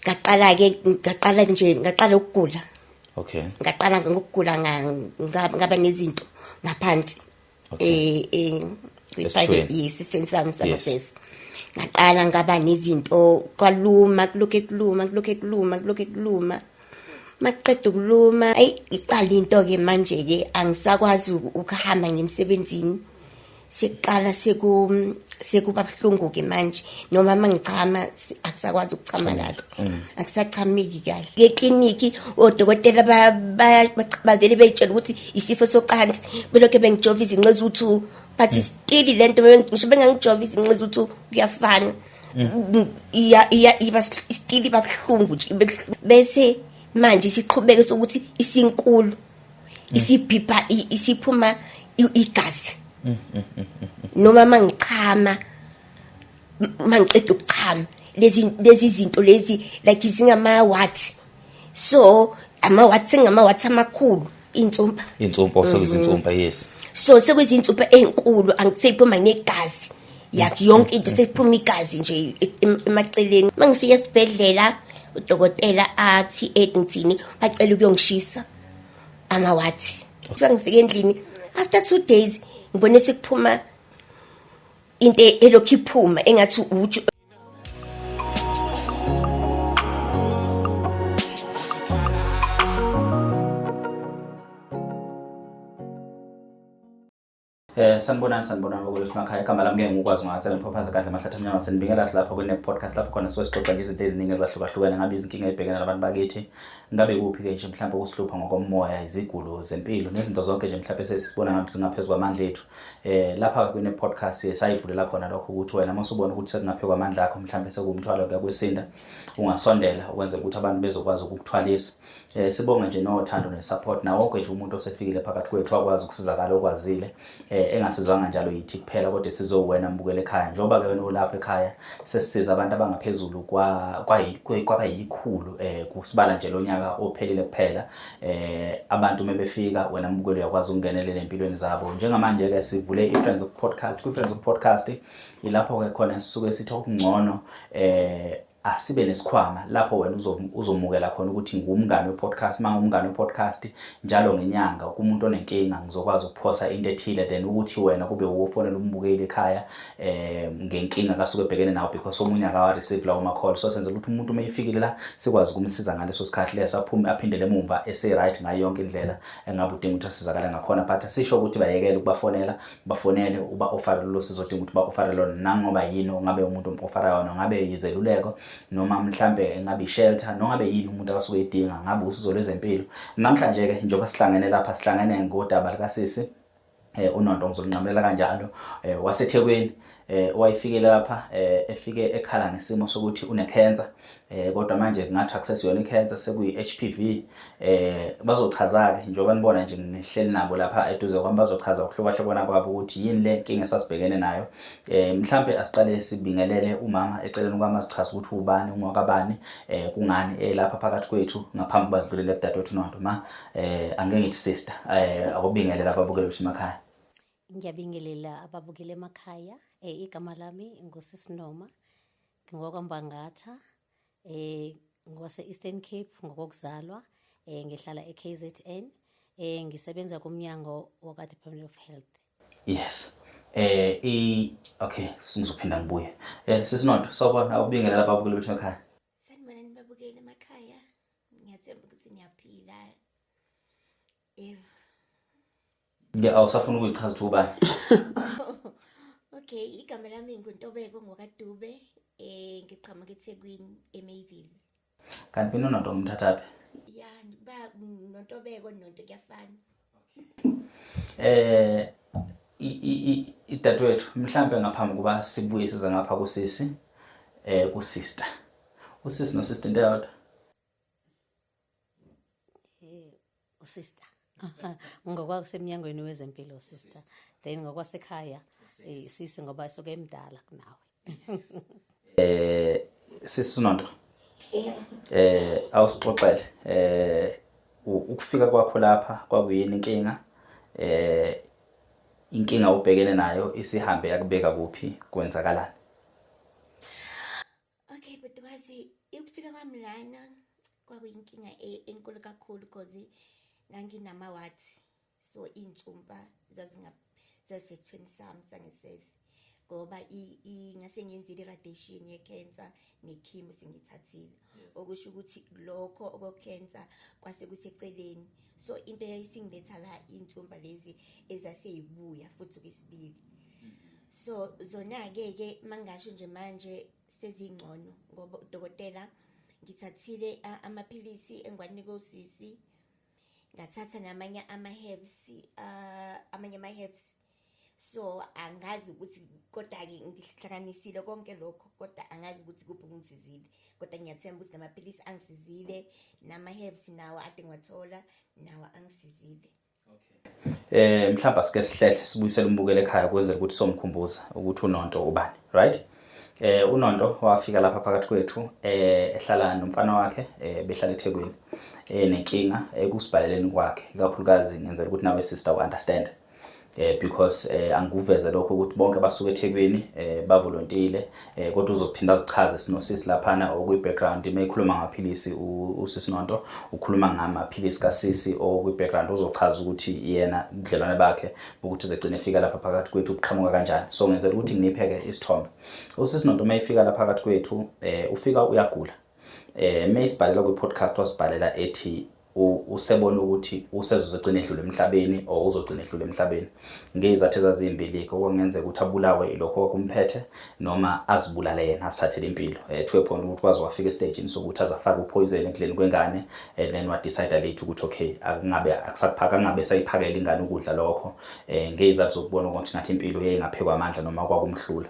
ngaqala ukugula. Okay. Ngaqala ngokugula ngaba nezinto ngaphansi. Isisithweni sami sabafesi. Ngaqala ngaba nezinto kwaluma kulokhe kuluma. Maqedwe kuluma iqala into ke manje ke angisakwazi ukuhamba ngemsebenzini. Siqala sekuba buhlungu ke manje noma mangichama akusakwazi ukuchama kahle. Akusachameki kahle. Ekliniki odokotela bavele beyitshela ukuthi isifo socansi belokho bengijova izinqe zuthu but still lento ngisho bengangijova izinqe zuthu kuyafana. Iba still babuhlungu nje bese manje siqhubeke sokuthi isinkulu isiphipha isiphuma igazi. Noma mangichama mangiqeda ukuchama lezi zinto lezi like izingama watts, so ama watts amakhulu insumpa sekuzinsumpa yes, so sekuzinsumpa ezinkulu angiseyiphuma negazi yakhe yonke into seyiphuma igazi nje emaceleni. Mangifika esibhedlela udokotela athi ngithini bacela ukuyongishisa ama watts. So ngifike endlini after 2 days ngibone sekuphuma into elokhu iphuma engathi uju. Sanibonani ukuthi makhaya igama lami ngeke ngikwazi ngathela Mphaphazela kahle Mahlatha Mnyama. Senibingelela silapha kune podcast lapho khona sixoxa nje izinto eziningi ezahlukahlukene ngabe izinkinga ezibhekene nabantu bakithi. Ngabe kuphi ke nje mhlawumbe ukusihlupha ngokomoya, izigulo zempilo nezinto zonke nje mhlawumbe sesibona ngathi singaphezulu kwamandla ethu. Lapha kune podcast sayivulela khona lokho ukuthi wena masubona ukuthi sekungaphezulu kwamandla akho mhlawumbe sekumthwalo kuyakwesinda ungasondela ukwenza ukuthi abantu bezokwazi ukukuthwalisa. Sibonga nje nothando nesupport nawo wonke nje umuntu osefikile phakathi kwethu akwazi ukusizakala okwazile engasizwanga njalo yithi kuphela kodwa sizowena mbukele ekhaya njoba ke wena ulapha ekhaya sesisiza abantu abangaphezulu kwaba yikhulu kusibala nje lonyaka ophelile kuphela. Abantu mebefika wena mbukeli uyakwazi ukungenelela empilweni zabo. Njengamanje ke sivule iFriends of Podcast. Ku-Friends of Podcast ilapho ke khona sisuke sithi okungcono asibe nesikhwama lapho wena uzomukela khona ukuthi ngumngane wepodcast. Manje umngane wepodcast njalo ngenyanga kumuntu onenkinga ngizokwazi ukuphosa into ethile then ukuthi wena kube ufonela umbukeli ekhaya ngenkinga kasuke ebhekene nawo because omunye akawa receive lawo ma call. So senze ukuthi umuntu mayifikile la sikwazi ukumsiza ngaleso sikhathi leso aphume aphindele emumva ese right ngayo yonke indlela engabe udinga ukuthi asizakala ngakhona. But asisho ukuthi bayekele ukubafonela bafonele uba offer lo sizodinga ukuthi ba offer lona nangoba yini ongabe umuntu offer yona ngabe yizeluleko noma mhlambe ngabe ishelter noma ngabe yini umuntu akasuke edinga ngabe usizo lwezempilo. Namhlanje ke njengoba sihlangene lapha sihlangene ngodaba likaSisi uNondo ngizolunqamelela kanjalo waseThekwini wayifikile lapha efike ekhala ngesimo sokuthi une cancer kodwa manje kungathi akusesiyona icancer sekuyi HPV. Bazochaza ke njengoba nibona nje ngihleli nabo lapha eduze kwami bazochaza ukuhlukahlukana kwabo ukuthi yini le nkinga esasibhekene nayo. Mhlambe asiqale sibingelele umama eceleni kwami asichaza ukuthi ubani ungwakabani kungani lapha phakathi kwethu ngaphambi bazidlulele kudadewethu Nondo. Angeke ngithi sister akubingelela ababukeli bethu emakhaya. Ngiyabingelela ababukeli emakhaya. Igama lami nguSisi Noma ngingokwaMbangatha ngwase Eastern Cape ngokuzalwa ngihlala eKZN ngisebenza kumnyango waka Department of Health. Yes. Okay sizophinda ngibuye. Sisi Nondo sawubona ubingelela ababukeli bethu emakhaya. Sanibonani babukeli emakhaya. Ngiyathemba ukuthi niyaphila. Awusafuna ukuyichaza ukuthi ubani? Okay, igama lami nguNtobeko ngokwaDube ngiqhamuka eThekwini eMayville. Kanti mina uNondo ngimthathaphi? Ya, ba noNtobeko nonto kuyafana. Idadewethu mhlambe ngaphambi kuba sibuye siza ngapha kuSisi kusister. Usisi nosister into eyodwa. Usister. Ngokwasemnyangweni wezempilo sister. Then ngokwasekhaya sisi ngoba isuke emdala kunawe. Sisi Nondo. Awusixoxele ukufika kwakho lapha kwakuyini inkinga inkinga ubhekene nayo isihambe yakubeka kuphi kwenzakalani? Okay, but wazi ukufika kwami lana kwakuyinkinga enkulu kakhulu because nganginama-warts, so iy'nsumpa zazisesithweni sami sangasese ngoba ngase ngiyenzile i-radiation ye-cancer ne-chemo sengithathile, okusho ukuthi lokho okokhensa kwase kuseceleni. So into yayisingiletha la iy'nsumpa lezi ezasey'buya futhi kwesibili. So zona-ke mangasho nje manje sezingcono ngoba udokotela ngithathile amaphilisi engwanika usisi, ngathatha namanye ama-herbs. So angazi ukuthi kodwa-ke ngihlanganisile konke lokho, kodwa angazi ukuthi kuphi kungisizile, kodwa ngiyathemba ukuthi namaphilisi angisizile, nama-herbs nawo ade ngiwathola nawo angisizile. Mhlawumbe asike sihlele sibuyisele umbukele ekhaya kwenzela ukuthi somkhumbuza ukuthi uNonto ubani, right? uNonto wafika lapha phakathi kwethu ehlala nomfana wakhe behlala eThekwini nenkinga kusibhaleleni kwakhe, ikakhulukazi ngenzela ukuthi nawe sister u-understand because angikuveze lokho ukuthi bonke basuka eThekwini bavolontile, kodwa uzophinda azichaze sinosisi laphana okuyi-background mayikhuluma ngamaphilisi. Usisi Nonto ukhuluma ngamaphilisi kasisi okuyi-background, uzochaza ukuthi yena ubudlelwane bakhe ukuthi uzegcina efika lapha phakathi kwethu uqhamuka kanjani. So ngenzela ukuthi nginipheke isithombe. Usisi Nonto mayifika lapha phakathi kwethu ufika uyagula. Mayisibhalela kwi-podcast wasibhalela ethi usebona ukuthi usezogcina edlule emhlabeni or uzogcina edlule emhlabeni ngezathu ezazimbili okungenzeka ukuthi abulawe ilokho okumphethe noma azibulale yena asithathele impilo to a point ukuthi kwazi wafika estage sokuthi azafaka upoison ekudleni kwengane, then wa decide late ukuthi okay akungabe akusaphaka ngabe sayiphakela ingane ukudla lokho ngezathu zokubona ukuthi ngathi impilo yayingaphekwa amandla noma kwakumhlula.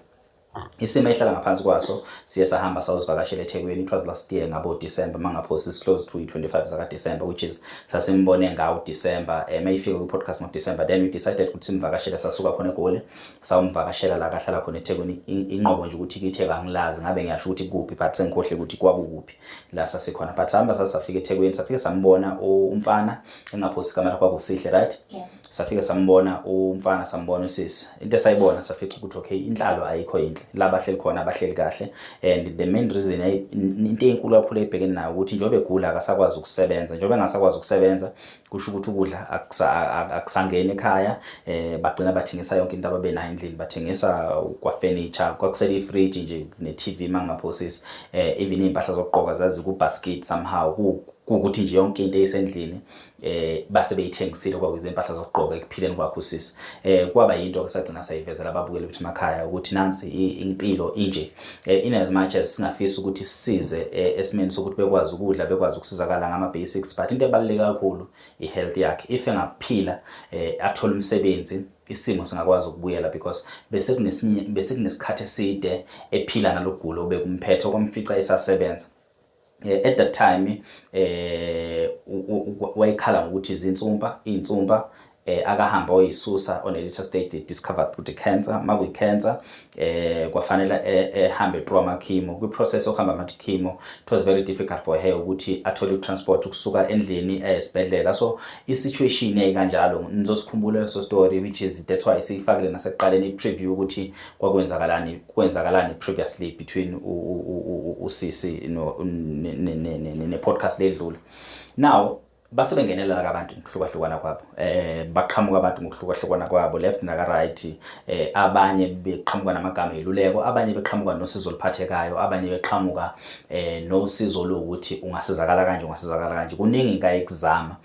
Isimo ehlala ngaphansi kwaso siye sahamba sawuzivakashela eThekwini. It was last year ngabo December mangaphosi is close to 25 zaka December, which is sasimbone ngawo December mayifika ku podcast ngo December. Then we decided ukuthi simvakashele, sasuka khona eGoli sawumvakashela la kahlala khona eThekwini. Inqobo nje ukuthi itheka ngilazi ngabe ngiyasho ukuthi kuphi but sengikhohle ukuthi kwakuphi la sasekhona, but hamba sasafika eThekwini safika sambona umfana engaphosi kamera kwakusihle, right? Yeah. Safika sambona umfana sambona usisi. Into esayibona safica ukuthi okay inhlalo ayikho yinhle, la bahleli khona abahleli kahle, and the main reason into enkulu kakhulu ebhekene nayo ukuthi njobe egula akasakwazi ukusebenza. Njobe engasakwazi ukusebenza kusho ukuthi ukudla akusangena ekhaya, bagcina bathengisa yonke into ababenayo endlini, bathengisa kwa furniture, kwakusela ifridge nje ne-TV mangaphosisi, even impahla zokugqoka zazi ku basket somehow ukuthi nje yonke into eyisendlini base beyithengisile kwakuyize impahla zokugqoka ekuphileni kwakho usisi. Kwaba yinto ke sagcina sayivezela ababukeli ukuthi emakhaya ukuthi nansi impilo inje, in as much as singafisa ukuthi sisize esimeni sokuthi bekwazi ukudla, bekwazi ukusizakala ngama basics, but into ebaluleke kakhulu i-health yakhe. If engaphila athola umsebenzi isimo singakwazi ukubuyela, because bese kunesikhathi eside ephila nalokugulo obekumphethe okwamfica esasebenza. At that time wayekhala ukuthi iy'nsumpa akahamba oyisusa on a later stage discovered ukuthi cancer. Makuyi cancer kwafanele ehambe through ama-chemo. Kwi-process yokuhamba ama-chemo it was very difficult for her ukuthi athole transport ukusuka endlini esibhedlela. So i-situation yayikanjalo nizosikhumbula leso story, which is that's why siyifakile nasekuqaleni i-preview ukuthi kwenzakalani previously between usisi ne-podcast ledlule. Now base bengenelela abantu ngokuhlukahlukana kwabo, baqhamuka abantu ngokuhlukahlukana kwabo left na right, abanye beqhamuka namagama eluleko, abanye beqhamuka nosizo oluphathekayo, abanye beqhamuka nosizo lokuthi ungasizakala kanje. Kuningi ngeke ekuzama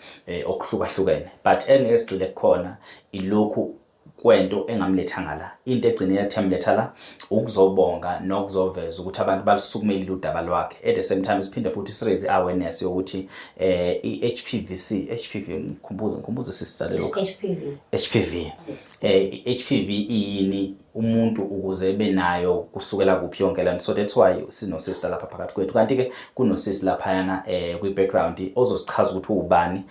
okuhlukahlukene, but engeke sigcile khona ilokhu kwento engamlethanga la. Into egcine yathemletha la ukuzobonga nokuzoveza ukuthi abantu balisukumelile udaba lwakhe. At the same time siphinde futhi siraise awareness yokuthi HPV ngikhumbuza sister leyo HPV yini umuntu ukuze benayo kusukela kuphi yonke lento. So that's why sino sister lapha phakathi kwethu, kanti ke kunosisi lapha yana kwi-background ozosichaza ukuthi ubani,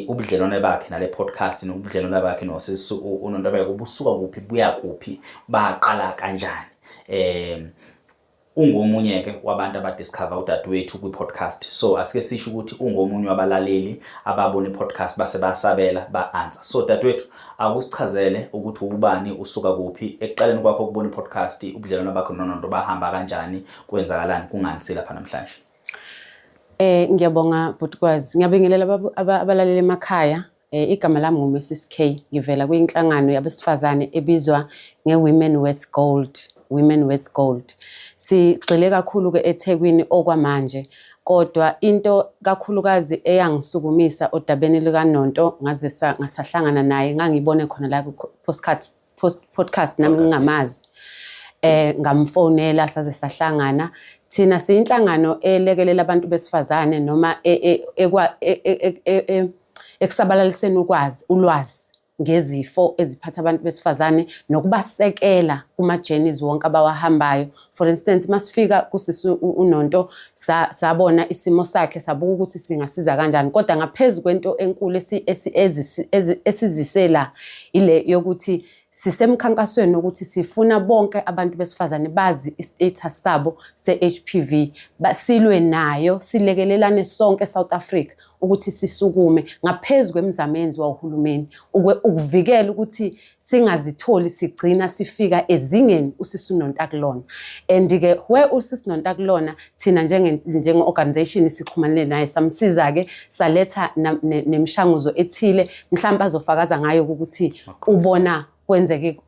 ubudlelwane bakhe nale podcast nobudlelwane bakhe nosisi uNonto busuka kuphi buya kuphi, baqala kanjani. Ungomunye ke wabantu abadiscover udadewethu kwi-podcast. So asike sisho ukuthi ungomunye wabalaleli ababona i-podcast base basabela ba-answer. So dadewethu akusichazele ukuthi ubani usuka kuphi ekuqaleni kwakho ukubona i-podcast, ubudlelwane bakho noNonto bahamba kanjani, kwenzakalani, kunganisela lapha namhlanje. Ngiyabonga Bhutikwazi. Ngiyabingelela abalaleli emakhaya. Igama lami nguMrs K. Ngivela kwinhlangano yabesifazane ebizwa ngeWomen with Gold. Women with Gold. Sigxile kakhulu ke eThekwini okwamanje. Kodwa into kakhulukazi eyangisukumisa odabeni likaNonto ngasahlangana naye ngangibone khona la podcast nami ngingamazi. Ngamfonela saze sahlangana. Thina siyinhlangano elekelela abantu besifazane noma ekusabalaliseni ulwazi ngezifo eziphatha abantu besifazane nokubasekela kuma journeys wonke abawahambayo. For instance, masifika kusisi uNonto sabona isimo sakhe sabuka ukuthi singasiza kanjani, kodwa ngaphezulu kwento enkulu esizisela ile yokuthi sisemkhankasweni ukuthi sifuna bonke abantu besifazane bazi istatus sabo se-HPV, basilwe nayo, silekelelane sonke South Africa ukuthi sisukume ngaphezulu kwemizamo eyenziwa uhulumeni ukuvikela ukuthi singazitholi sigcina sifika ezingeni usisi uNonto akulona. And ke where usisi Nonto akulona, thina njenge-organization sixhumanele naye samsiza ke saletha nemishanguzo ethile mhlawumbe azofakaza ngayo ukuthi ubona kwenzeke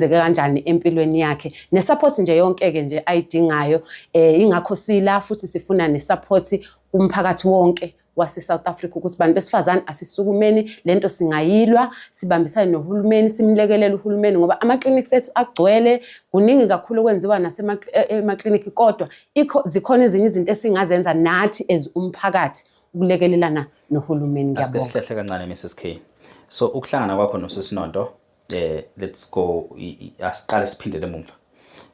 kanjani empilweni yakhe, nesupport nje yonke ke nje ayidingayo. Ingakho sila futhi sifuna nesupport kumphakathi wonke wase South Africa ukuthi bantu besifazane asisukumeni lento singayilwa, sibambisane nohulumeni, simlekelele uhulumeni ngoba ama-clinics ethu agcwele, kuningi kakhulu okwenziwa nasema-clinic, kodwa zikhona ezinye izinto esingazenza nathi as umphakathi ukulekelelana nohulumeni. Ngiyabonga. Asihle kancane Mrs K. So ukuhlangana kwakho nosisi Nonto, let's go asiqale siphindele emuva.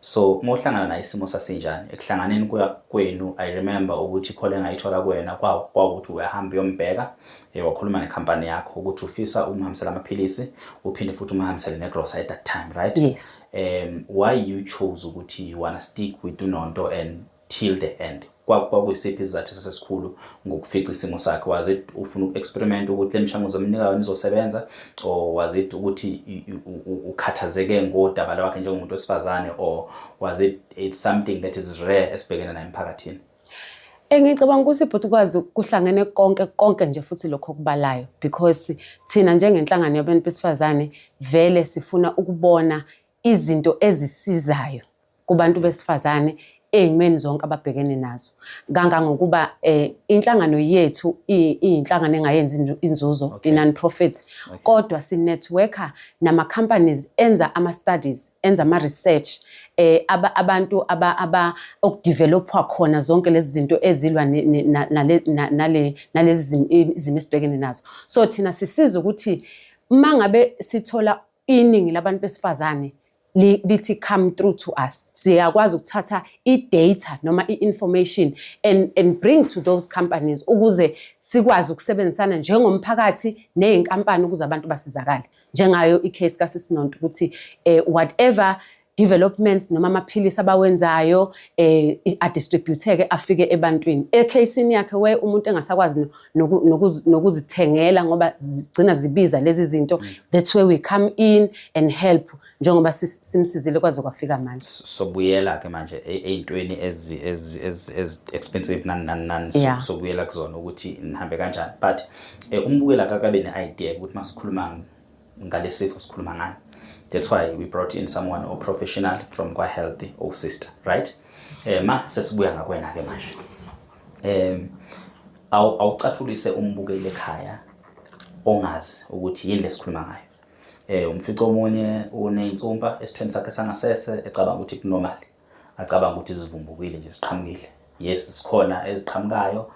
So mohlangana na isimo sasinjani ekuhlanganeni kwenu? I remember ukuthi khole ngayithola kuwena kwawukuthi uyahamba uyombheka, wakhuluma nekhampani yakho ukuthi ufisa umhambisela amaphilisi uphinde futhi umhambisele negrocery at that time, right? Yes. Why you chose ukuthi you wanna stick with uNonto and till the end? Kwakuyisiphi izathu sesikhulu ngokufica isimo sakhe? Was it ufuna uku-experiment ukuthi le mishanguzo omnikayo nizosebenza, or was it ukuthi ukhathazeke ngodaba lwakhe njengomuntu wesifazane, or was it's something that is rare esibhekene nayo emphakathini? Ngicabanga ukuthi Bhutikwazi kuhlangene konke nje futhi lokho okubalayo, because thina njengenhlangano yabantu besifazane vele sifuna ukubona izinto ezisizayo kubantu besifazane ey'meni zonke ababhekene nazo. Kangangokuba inhlangano yethu iyinhlangano engayenzi inzuzo, i-non-profit, kodwa si-networker nama-companies enza ama-studies, enza ama-research, abantu okudevelopwa khona zonke lezi zinto ezilwa nalezi izimo esibhekene nazo. So thina sisiza ukuthi mangabe sithola iningi labantu besifazane lithi come through to us, siyakwazi ukuthatha i-data noma i-information and bring to those companies ukuze sikwazi ukusebenzisana njengomphakathi ney'nkampani ukuze abantu basizakale. Njengayo i-case kaSisi Nonto ukuthi whatever developments noma amaphilisi abawenzayo adistributeke afike ebantwini. Ekhasini yakhe we umuntu engasakwazi nokuzithengela ngoba zigcina zibiza lezi zinto, that's where we come in and help njengoba simsizile kwaze kwafika manje. Sobuyela ke manje ey'ntweni as expensive nani sobuyela kuzona ukuthi nihambe kanjani. But umbukela kakabe ne-idea ukuthi masikhuluma ngalesifo sikhuluma ngani. That's why we brought in someone or professional from Kwa Healthy or sister, right? Ma sesibuya ngakwena ke manje. Awucathulise umbukele ekhaya ongazi ukuthi yini lesikhuluma ngayo. Umfico omunye uney'nsumpa esithweni sakhe sangasese ecabanga ukuthi kunormal, acabanga ukuthi zivumbukile nje ziqhamukile. Yes, sikhona eziqhamukayo,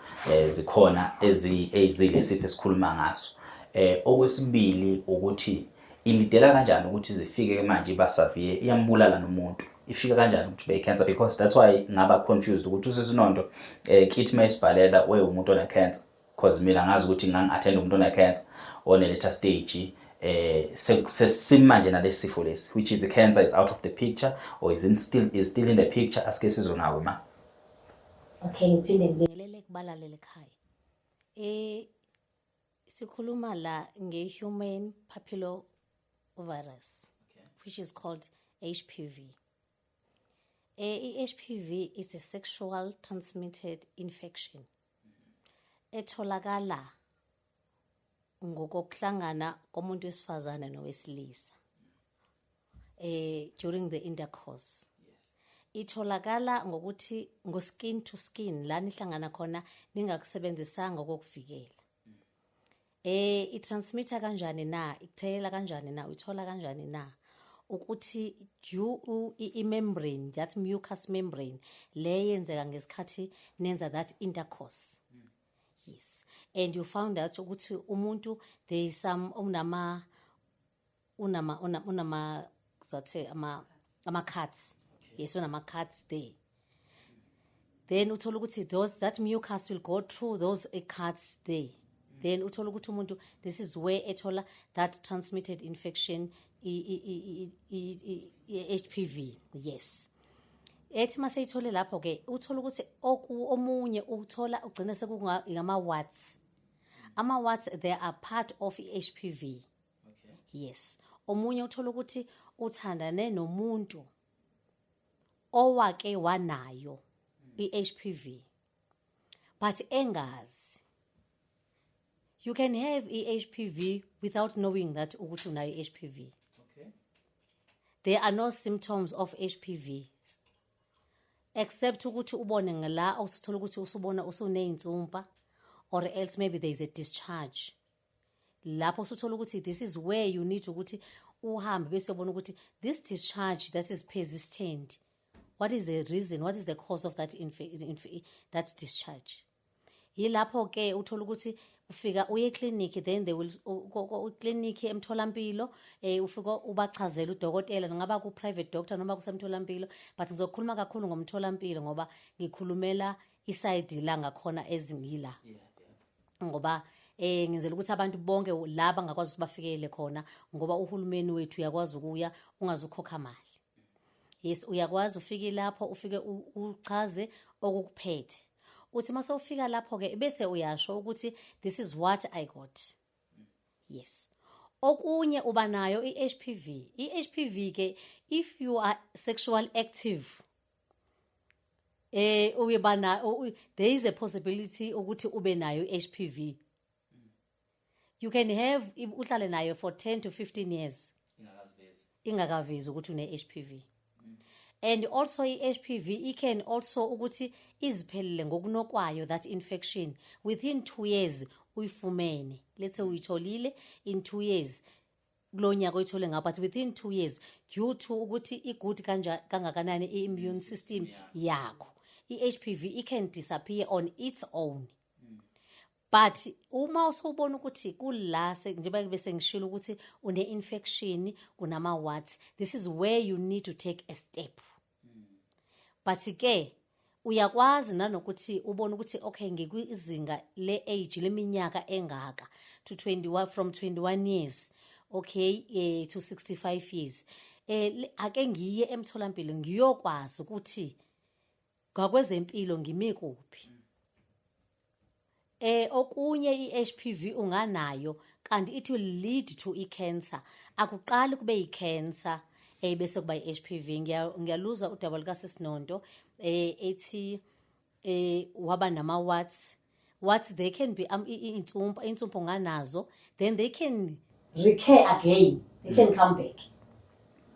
zikhona ezile sipho esikhuluma ngaso. Okwesibili ukuthi ilidela kanjani ukuthi zifike manje basaviye iyambulala nomuntu, ifika kanjani ukuthi be-cancer, because that's why ngaba confused ukuthi usisi Nonto kithi mayisibhalela we umuntu one-cancer, because mina ngazi ukuthi ngangi-attend umuntu one-cancer one-later stage, sesimanje nalesi sifo lesi, which is the cancer is out of the picture or is still in the picture. Asike sizwe ngawe ma. Okay, ngiphinde ngibingelele kubalaleli ekhaya. Sikhuluma la nge-human papillovirus, which is called HPV. HPV is a sexual transmitted infection etholakala ngokuhlangana komuntu wesifazane nowesilisa during the intercourse. Itholakala ngokuthi skin to skin la nihlangana khona ningakusebenzisanga okuvikela. I-transmitter kanjani na, ikuthelela kanjani na, uyithola kanjani na, ukuthi i-membrane, that mucous membrane le yenzeka ngesikhathi nenza that intercourse. Yes. And you found out ukuthi umuntu there is some unama cuts. Yes, unama cuts there. Then uthola ukuthi that mucus will go through those cuts there. Then uthola ukuthi umuntu, this is where ethola that transmitted infection, HPV. Yes. Ethi mase ithole lapho ke uthola ukuthi omunye uthola ugcina sekungama warts. Ama warts, they are part of HPV. Okay. Yes. Omunye uthola ukuthi uthandane nomuntu owake wanayo i-HPV but engazi. You can have HPV without knowing that ukuthi unayo HPV. Okay. There are no symptoms of HPV except ukuthi ubone ngala usuthola ukuthi usubona usuneyintsumpa, or else maybe there is a discharge. Lapho usuthola ukuthi this is where you need ukuthi uhambe bese ubona ukuthi this discharge that is persistent, what is the reason, what is the cause of that that discharge. Yilapho ke uthola ukuthi ufika uye clinic, then they will clinic emtholampilo ufika ubachazela udokotela, ngaba ku private doctor noma kusemtholampilo, but ngizokhuluma kakhulu ngomtholampilo ngoba ngikhulumela iside la ngakhona ezingila. Ngoba ngizela ukuthi abantu bonke laba ngakwazi ukuthi bafikele khona ngoba uhulumeni wethu uyakwazi ukuya ungazukhokha mali. Yes, uyakwazi ufike lapho ufike uchaze okukuphethe. Uthi mase ufika lapho ke bese uyasho ukuthi this is what I got. Yes. Okunye uba nayo i-HPV. I-HPV ke if you are sexual active there is a possibility ukuthi ube nayo i-HPV. You can have uhlale nayo for 10 to 15 years. Ingakavezi ukuthi une-HPV. And also i-HPV it can also ukuthi iziphelele ngokunokwayo that infection within 2 years uyifumene. Let's say uyitholile in 2 years kulonyaka uyithole ngapha, but within 2 years due to ukuthi i-good kangakanani i-immune system yakho, i-HPV it can disappear on its own. But uma usubona ukuthi kula njengoba bese ngishilo ukuthi une infection, unama warts, this is where you need to take a step. But ke uyakwazi nanokuthi ubone ukuthi okay ngikwizinga le age leminyaka engaka to 21, from 21 years okay to 65 years ake ngiye emtholampilo ngiyokwazi ukuthi ngakwezempilo ngimi kuphi. Okunye i-HPV unganayo kanti it will lead to i-cancer. Akuqali kube i-cancer bese kuba i-HPV. Ngiyaluza udaba lika Sisinondo ethi waba nama warts they can be insumpa nganazo, then they can recur again, they can come back.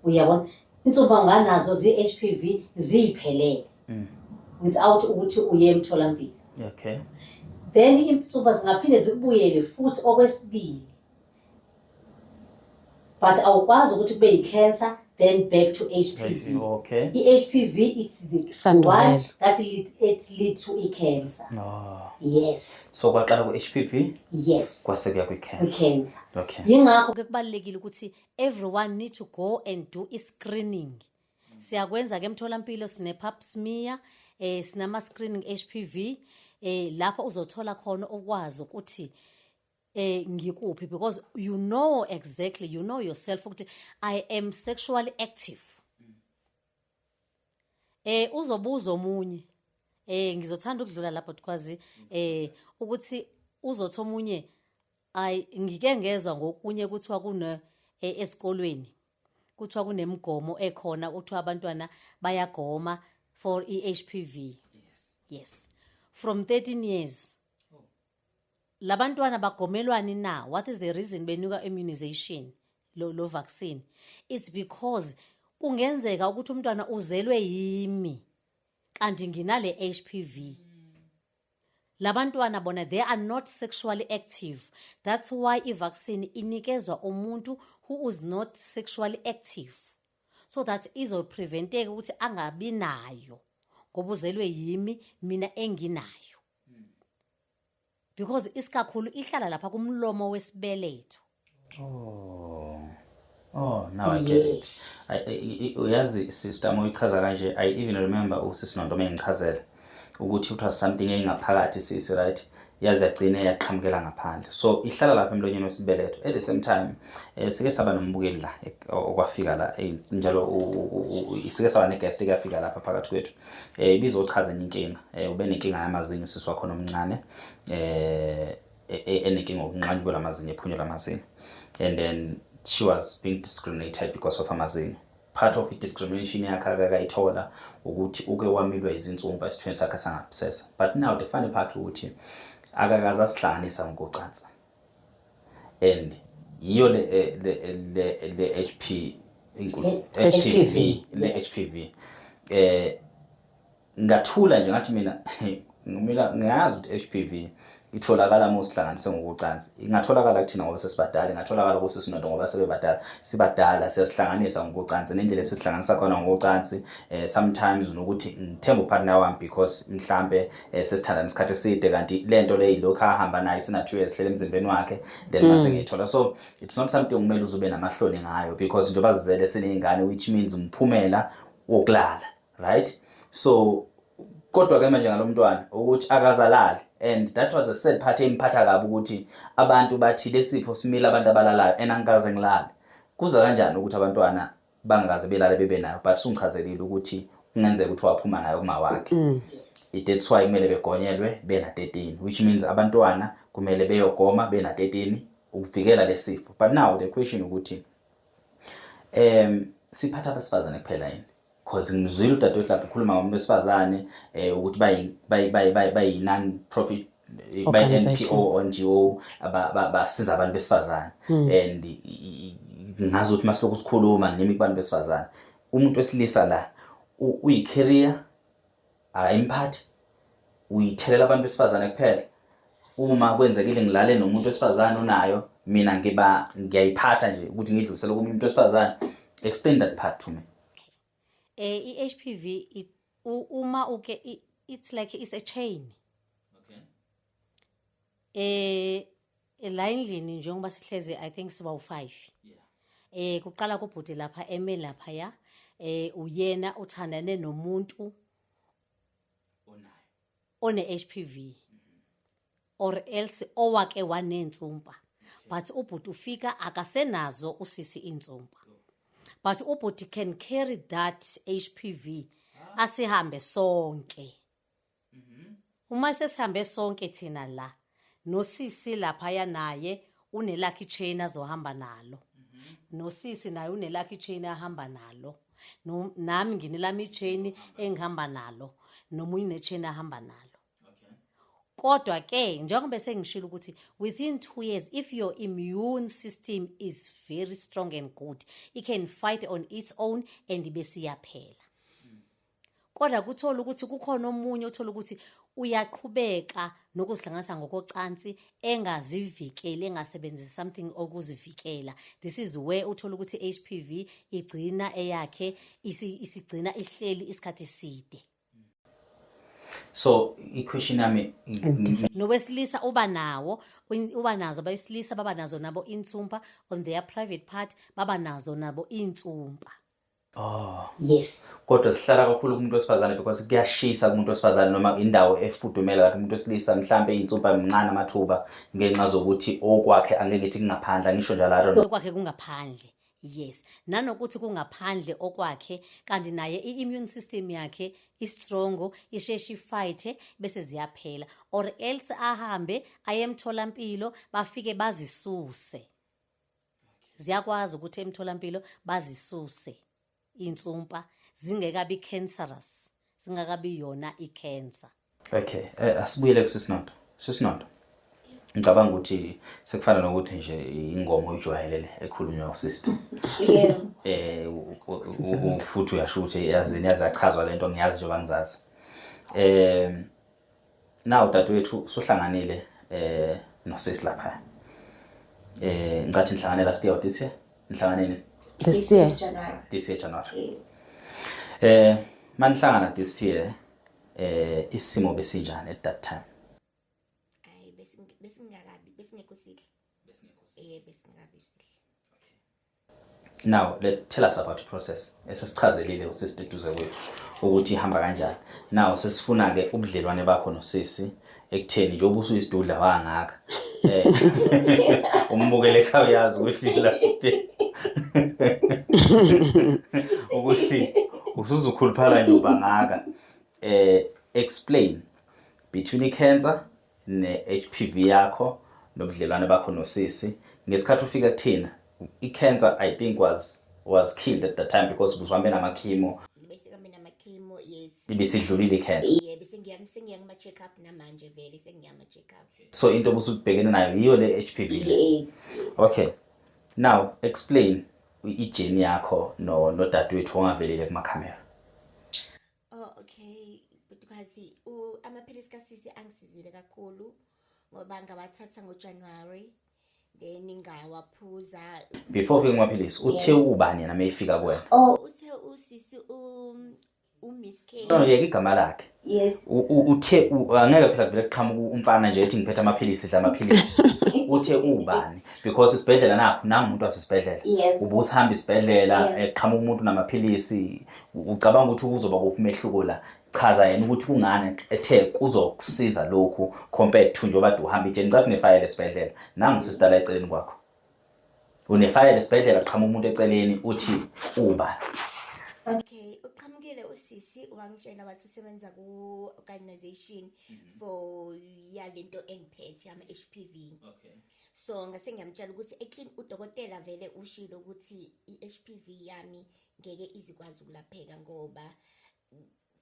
Uyabona insumpa nganazo zi-HPV ziphelele without ukuthi uye emtholampilo. Okay. Then insumpa zingaphinde zibuyele futhi okwesibili, but awukwazi ukuthi kube i-cancer then back to HPV. Okay. I-HPV it's the one that it leads to i-cancer. No. Yes. So kwaqala ku-HPV? Yes. Kwase kuya kwi-cancer. Kwi-cancer. Okay. Yingakho ke kubalekile ukuthi everyone need to go and do i-screening. Siyakwenza ke emtholampilo sine pap smear, sinama screening HPV, lapho uzothola khona ukwazi ukuthi ngikuphi, because you know exactly, you know yourself ukuthi I am sexually active. Uzobuza omunye ngizothanda ukudlula lapho tukwazi ukuthi uzothi omunye ngike ngezwa ngokunye kuthiwa kuna esikolweni kuthiwa kunemgomo ekhona ukuthi abantwana bayagoma for i-HPV. Yes. From 13 years. labantwana bagomelwani na? What is the reason benuka immunization lo vaccine? It's because kungenzeka ukuthi umntwana uzelwe yimi kanti nginale HPV. Labantwana bona they are not sexually active. That's why i-vaccine inikezwa umuntu who is not sexually active, so that izopreventeka ukuthi angabi nayo ngoba uzelwe yimi mina enginayo. Because isikakhulu ihlala lapha kumlomo wesibeletho. Oh, now I get it. Uyazi sister moyichaza kanje, I even remember usisinondo mengichazela ukuthi it was something engaphakathi sisi, right? Yazi yagcine yaqhamukela ngaphandle. So ihlala lapha emlonyeni wesibeletho. At the same time, sike saba nombukeli la okwafika la njalo sike saba neguest ekafika lapha phakathi kwethu. Ibizochaza inkinga. Ube nenkinga yamazinyo sisi wakho nomncane. Enenkinga okunqanyuka lamazinyo ephunywa lamazinyo. And then she was being discriminated because of amazinyo. Part of discrimination yakhe akayithola ukuthi uke wamilwa izinsumpa esithweni sakhe sangabsesa. But now the funny part ukuthi akakaza sihlanganisa ngocansi. And yiyo le HPV ngathula nje ngathi mina ngiyazi ukuthi HPV itholakala mosihlanganise ngokucansi. Ingatholakala kuthina ngoba sesibadala, ingatholakala kusisinondo ngoba sebebadala. Sibadala siyasihlanganisa ngokucansi nendlela esihlanganisa khona ngokucansi. Sometimes unokuthi ngithemba upartner wami because mhlambe sesithandana isikhathi eside kanti lento le ilokho ahamba nayo sina 2 years hlele emzimbeni wakhe then mase ngithola. So it's not something kumele uzube namahloni ngayo because njengoba sizele sinezingane, which means umphumela wokulala, right? So kodwa ke manje ngalomntwana ukuthi akazalali, and that was a sad part emphatha kabi ukuthi abantu bathi lesifo simile abantu abalalayo enangikaze ngilala. Kuza kanjani ukuthi abantwana bangaze belale bebe nayo? But sungichazelile ukuthi kungenzeka ukuthi waphuma nayo kuma wakhe. That's why kumele begonyelwe bena 13, which means abantwana kumele beyogoma bena 13 ukuvikela lesifo. But now the question ukuthi siphatha abesifazane kuphela yini? Because ngizwile udadewethu lapha ekhuluma ngabantu besifazane ukuthi bayi non profit by NPO NGO basiza abantu besifazane. And ngazi ukuthi masiloko sikhuluma nemi kubantu besifazane, umuntu wesilisa la uyi-career imphathi uyithelela abantu besifazane kuphela. Uma kwenzekile ngilale nomuntu wesifazane onayo, mina ngiyayiphatha nje ukuthi ngidlulisele kumuntu wesifazane. Explain that part to me. I-HPV uma it's like it's a chain. La endlini njengoba sihleze I think siba u5. Kuqala kubhuti lapha eme lapha ya uyena uthandane nomuntu one HPV or else owake wanensumpa, but ubhuti ufika akasenazo usisi insumpa. But ubhuti can carry that HPV asihambe sonke. Uma sesihambe sonke thina la nosisi lapha ya naye une lucky chain azohamba nalo. Nosisi naye une lucky chain ahamba nalo. Nami nginelami chain engihamba nalo. Nomunye ne chain ahamba nalo. Kodwa ke njengoba sengishilo ukuthi within 2 years if your immune system is very strong and good, it can fight on its own and bese yaphela. Kodwa kuthola ukuthi kukhona omunye othola ukuthi uyaqhubeka nokuzihlanganisa ngokocansi engazivikele, engasebenzisa something okuzivikela. This is where uthola ukuthi HPV igcina eyakhe isigcina ihleli isikhathi eside. So i-question yami nowesilisa uba nazo abesilisa baba nazo nabo insumpa on their private part, baba nazo nabo insumpa. Yes. Kodwa sihlala kakhulu kumuntu wesifazane because kuyashisa kumuntu wesifazane noma indawo efudumela kanti umuntu wesilisa mhlambe insumpa emncane amathuba ngenxa zokuthi okwakhe angeke ngithi kungaphandla ngisho njalo okwakhe kungaphandle. Yes, nanokuthi kungaphandle okwakhe kanti naye i-immune system yakhe istrongo isheshi fight bese ziyaphela, or else ahambe ayemtholampilo bafike bazisuse. Ziyakwazi ukuthi emtholampilo bazisuse insumpa zingekabi cancerous, zingakabi yona i-cancer. Okay, asibuyele kusisinondo. ngicabanga ukuthi sekufana nokuthi nje ingoma oyijwayelele ekhulunywa usista. Futhi uyasho ukuthi yazachazwa lento ngiyazi njengoba ngizazi. Now dadewethu usuhlanganile nosisi lapha. Ngicathi nihlangane last year this year. Nihlanganene This year. January. Manihlangana this year isimo besinjani at that time? Besingekho sihle. Besingakabi sihle. Now tell us about the process. Esesichazelile usisi eduze kwethu ukuthi ihamba kanjani. Now sesifuna ke ubudlelwane bakho nosisi ekutheni nje obusuyisidudla wangaka. Umbukele ekhaya uyazi ukuthi last day. Ukuthi usuzukhuluphala nje ubangaka. Explain between i-cancer ne-HPV yakho nobudlelwane bakho nosisi ngesikhathi ufika kuthina i-cancer I think was killed at that time because ubuhambe nama-chemo. Bese kambe nama-chemo, yes. Ibisidlulile i-cancer. Bese ngiyama check up namanje vele sengiyama check up. So into obusubhekene nayo yiyo le HPV. Yes. Okay. Now explain i-journey yakho nodadewethu ongavelile kuma-camera. Okay, because amaphilisi kasisi angisizile kakhulu ngoba ngawathatha ngoJanuary then ngawaphuza. Before ufike kumaphilisi uthe ubani yena mayifika kuwena? Uthe usisi Miss K. No, yeke igama lakhe. Yes. Uthe angeke phela vele kuqhamuka umfana nje ethi ngiphethe amaphilisi dla amaphilisi. Uthe ubani because isibhedlela napho nami umuntu wasesibhedlela. Ubusihamba isibhedlela eqhamuka umuntu namaphilisi ucabanga ukuthi uzoba kuphi umehluko la. Chaza yena ukuthi kungani ethe kuzokusiza lokhu compared to njengoba uhamba ije ngicaphi nefile esibhedlela. Nangu sister la eceleni kwakho. Unefile esibhedlela qhamuka umuntu eceleni uthi ubani. Okay, uqhamukile usisi wangitshela wathi usebenza ku-organization for yalento engiphethe ama-HPV. Okay. So ngase ngiyamtshela ukuthi udokotela vele ushilo ukuthi i-HPV yami ngeke izikwazi ukulapheka ngoba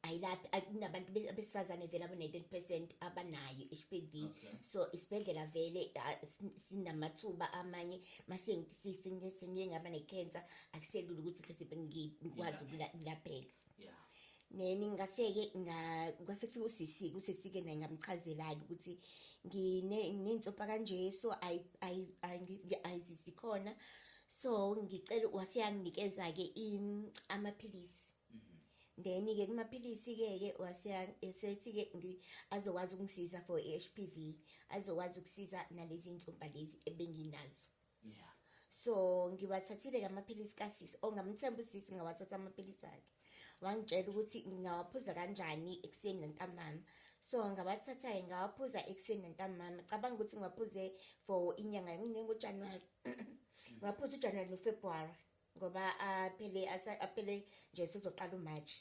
ayilaphi kunabantu besifazane vele abo-90% abanayo i-HPV. So isibhedlela vele sinamathuba amanye mase singiye ngaba ne-cancer akuselula ukuthi mhlawumbe ngikwazi ukulapheka. Neni ngaseke ngasekufika usisi-ke naye ngamchazela-ke ukuthi nginensopha kanje so ayisikhona so ngicela wasiyanginikeza-ke amaphilisi. Then-ke kumaphilisi-ke wasethi-ke azokwazi ukungisiza for i-HPV, azokwazi ukusiza nalezi nsumpa lezi ebenginazo. So ngiwathathile amaphilisi kasisi ongamthemba usisi ngawathatha amaphilisi akhe. Wangitshela ukuthi ngawaphuza kanjani ekuseni nantambama. So ngawathatha ngawaphuza ekuseni nantambama. Cabanga ukuthi ngiwaphuze for inyanga ngoJanuary. Ngaphuza uJanuary noFebruary. Ngoba aphele nje sizoqala uMarch.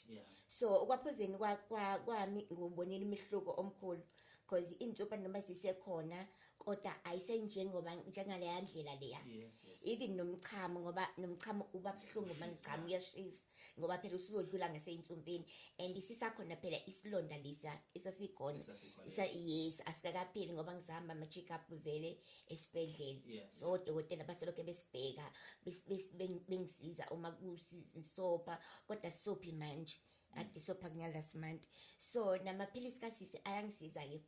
So ukwaphuzeni kwami ngubonile imihluko omkhulu because insupha noma sisekhona kodwa ayisenjengoba njengaleya ndlela leya. Even nomchamo ngoba nomchamo uba buhlungu mangichama uyashisa ngoba phela usuzodlula ngaseyinsumpini and isisakhona phela isilonda lesa esasikhona yes asikakapheli ngoba ngizahamba ama check up vele esibhedlela. So odokotela baseloke besibheka bengisiza uma kusisopha kodwa sisophi manje adisopha kunya last month. So namaphilisi kasisi ayangisiza-ke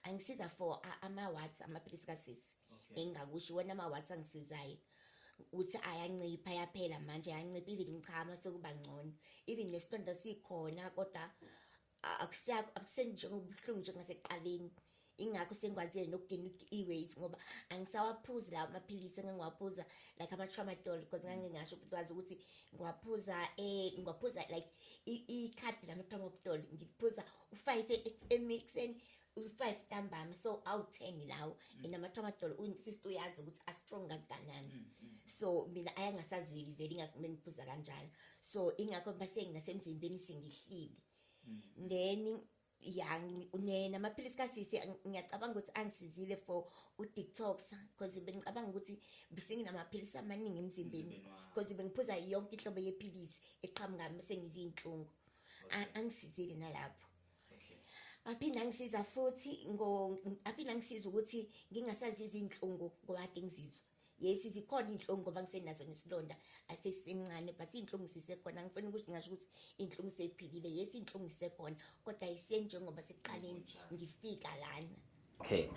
angisiza for ama-watts amaphilisi kasisi. Engakusho wona ama-watts angisizayo uthi ayancipha yaphela manje ayancipha even ngichama sekuba ngcono even nesilonda sikhona kodwa akusenjengobuhlungu njengasekuqaleni. Ingakho sengikwazile nokugena i-weight ngoba angisawaphuzi la amaphilisi engiwaphuza like ama-tramadol because ngangingasho ukwazi ukuthi ngiwaphuza like ikhadi lama-tramadol ngiphuza u5 emixeni u5 ntambama so awu10 lawo nama-tramadol sister uyazi ukuthi astrong kangakanani. So mina ayangasazweli vele ingakho ngiphuza kanjalo so ingakho base nginasemzimbeni singihlile. Then namaphilisi kasisi ngiyacabanga ukuthi angisizile for u-detox because bengicabanga ukuthi besenginamaphilisi amaningi emzimbeni because bengiphuza yonke inhlobo yephilisi eqhamuka bese ngiziyinhlungu angisizile nalapho. aphinda ngisiza futhi aphinda ngisiza ukuthi ngingasazi izinhlungu ngoba kade ngizizwa. Yes, zikhona inhlungu ngoba ngisenazo nesilonda asesincane, but inhlungu sisekhona. Ngifuna ukuthi ngisho ukuthi inhlungu sephilile. Yes, inhlungu sisekhona kodwa isenjengoba seqaleni ngifika lana. Okay,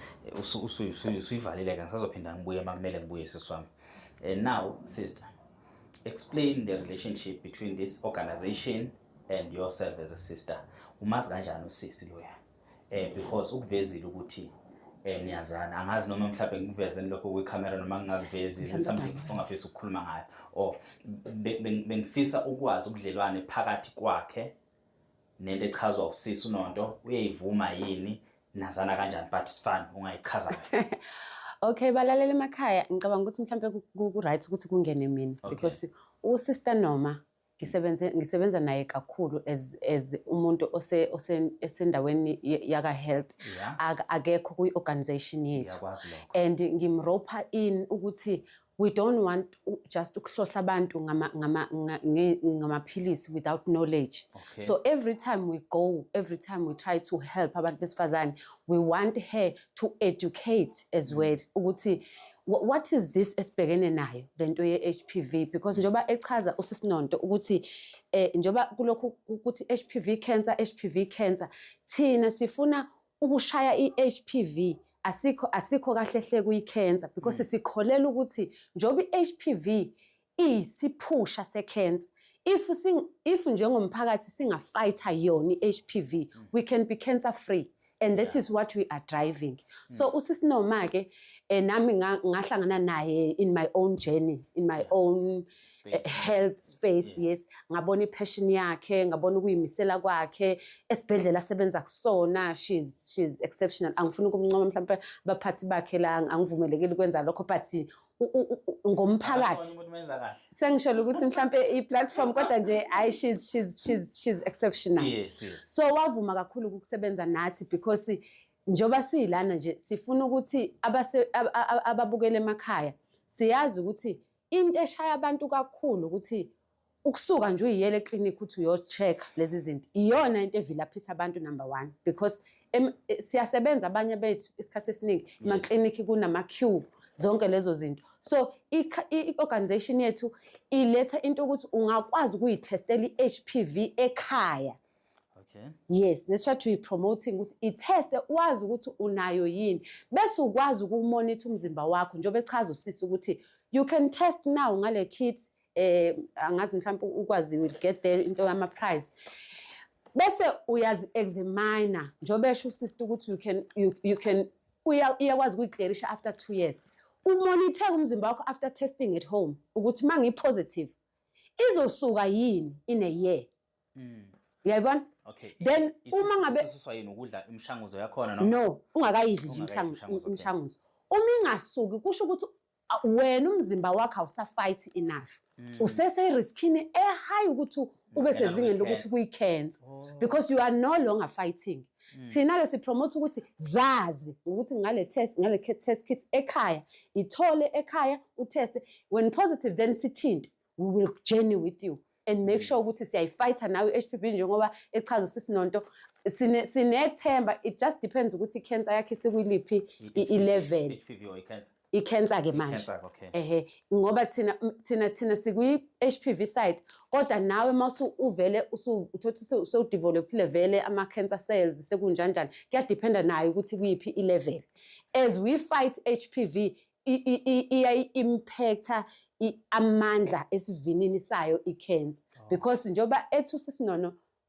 usuyivalile ke ngisazophinda ngibuye makumele ngibuye siswami. Now sister, explain the relationship between this organization and yourself as a sister. Umazi kanjani usisi loya? Because ukuvezile ukuthi niyazana, angazi noma mhlawumbe ngikuvezeni lokho kwicamera noma ngingakuvezi, is something ongafisa ukukhuluma ngayo, or bengifisa ukwazi ubudlelwane phakathi kwakhe nento echazwa usisi uNonto, uyayivuma yini, nazana kanjani, but it's fun ungayichaza. Okay, balalela emakhaya ngicabanga ukuthi mhlawumbe ku right ukuthi kungene mina because usister Noma ngisebenza naye kakhulu as umuntu osendaweni yaka health, akekho kwi organization yethu, and ngimropa in ukuthi we don't want just ukuhlohla abantu ngamaphilisi without knowledge. So every time we try to help abantu besifazane, we want her to educate as well ukuthi what is this esibhekene nayo lento ye HPV, because njoba echaza usisi Nonto ukuthi njoba kulokhu ukuthi HPV cancer thina sifuna ukushaya iHPV asikho kahle hle kuyi-cancer because sikholela ukuthi njoba i-HPV isiphusha se-cancer, if njengomphakathi singafayitha yona i-HPV, we can be cancer free, and that is what we are driving. So usisi Noma ke nami ngahlangana naye in my own journey, in my own health space. Yes, ngabona i-passion yakhe, ngabona ukuyimisela kwakhe esibhedlela asebenza kusona. She's exceptional. Angifuni ukumncoma mhlawumbe abaphathi bakhe la, angivumelekile ukwenza lokho, but ngomphakathi sengisholo ukuthi mhlawumbe i-platform kodwa nje she's exceptional. Yes. So wavuma kakhulu ukusebenza nathi because njoba silana nje sifuna ukuthi ababukele emakhaya siyazi ukuthi into eshaya abantu kakhulu ukuthi ukusuka nje uyiyele eclinic ukuthi uyo-check lezi zinto iyona into evilaphisa abantu number 1, because siyasebenza abanye bethu isikhathi esiningi emaclinic kunama-queue zonke lezo zinto. So i-organization yethu iletha into ukuthi ungakwazi ukuyitestela i-HPV ekhaya. Okay. Yes, that's what we promoting ukuthi i-test wazi ukuthi unayo yini, bese ukwazi ukumonitor umzimba wakho njoba echaza usisi ukuthi you can test now ngale kit, angazi mhlawumbe ukwazi will get there into yama prize, bese uyazi examine njoba esho usisi ukuthi you can uyakwazi ukuyiclearisha after 2 years. Umonitor umzimba wakho after testing at home ukuthi mangi positive izosuka yini in a year. Uyayibona? Okay. Then uma ngabe siswa yini ukudla imishanguzo yakhona no ungakayidli nje imishanguzo, uma ingasuki kusho ukuthi wena umzimba wakho awusafight enough, usese riskini high ukuthi ube sezingeni lokuthi kuyi-cancer because you are no longer fighting. Thina ke sipromote ukuthi zazi ukuthi ngale test kit ekhaya, ithole ekhaya utest, when positive then sithinte, we will journey with you and make sure ukuthi siyayifighta nawe i-HPV njengoba echaza usisi Nonto. Sinethemba, it just depends ukuthi i-cancer yakhe sikwiliphi i-level. HPV or i-cancer? I-cancer ke manje. Okay. Ngoba thina sikwi-HPV side, kodwa nawe mase uvele uthothi udevelopile vele ama-cancer cells sekunjanjani, kuyadependa nayo ukuthi kuyiphi i-level. As we fight HPV, iya-impacta amandla esivinini sayo i-cancer, because njoba ethi usisi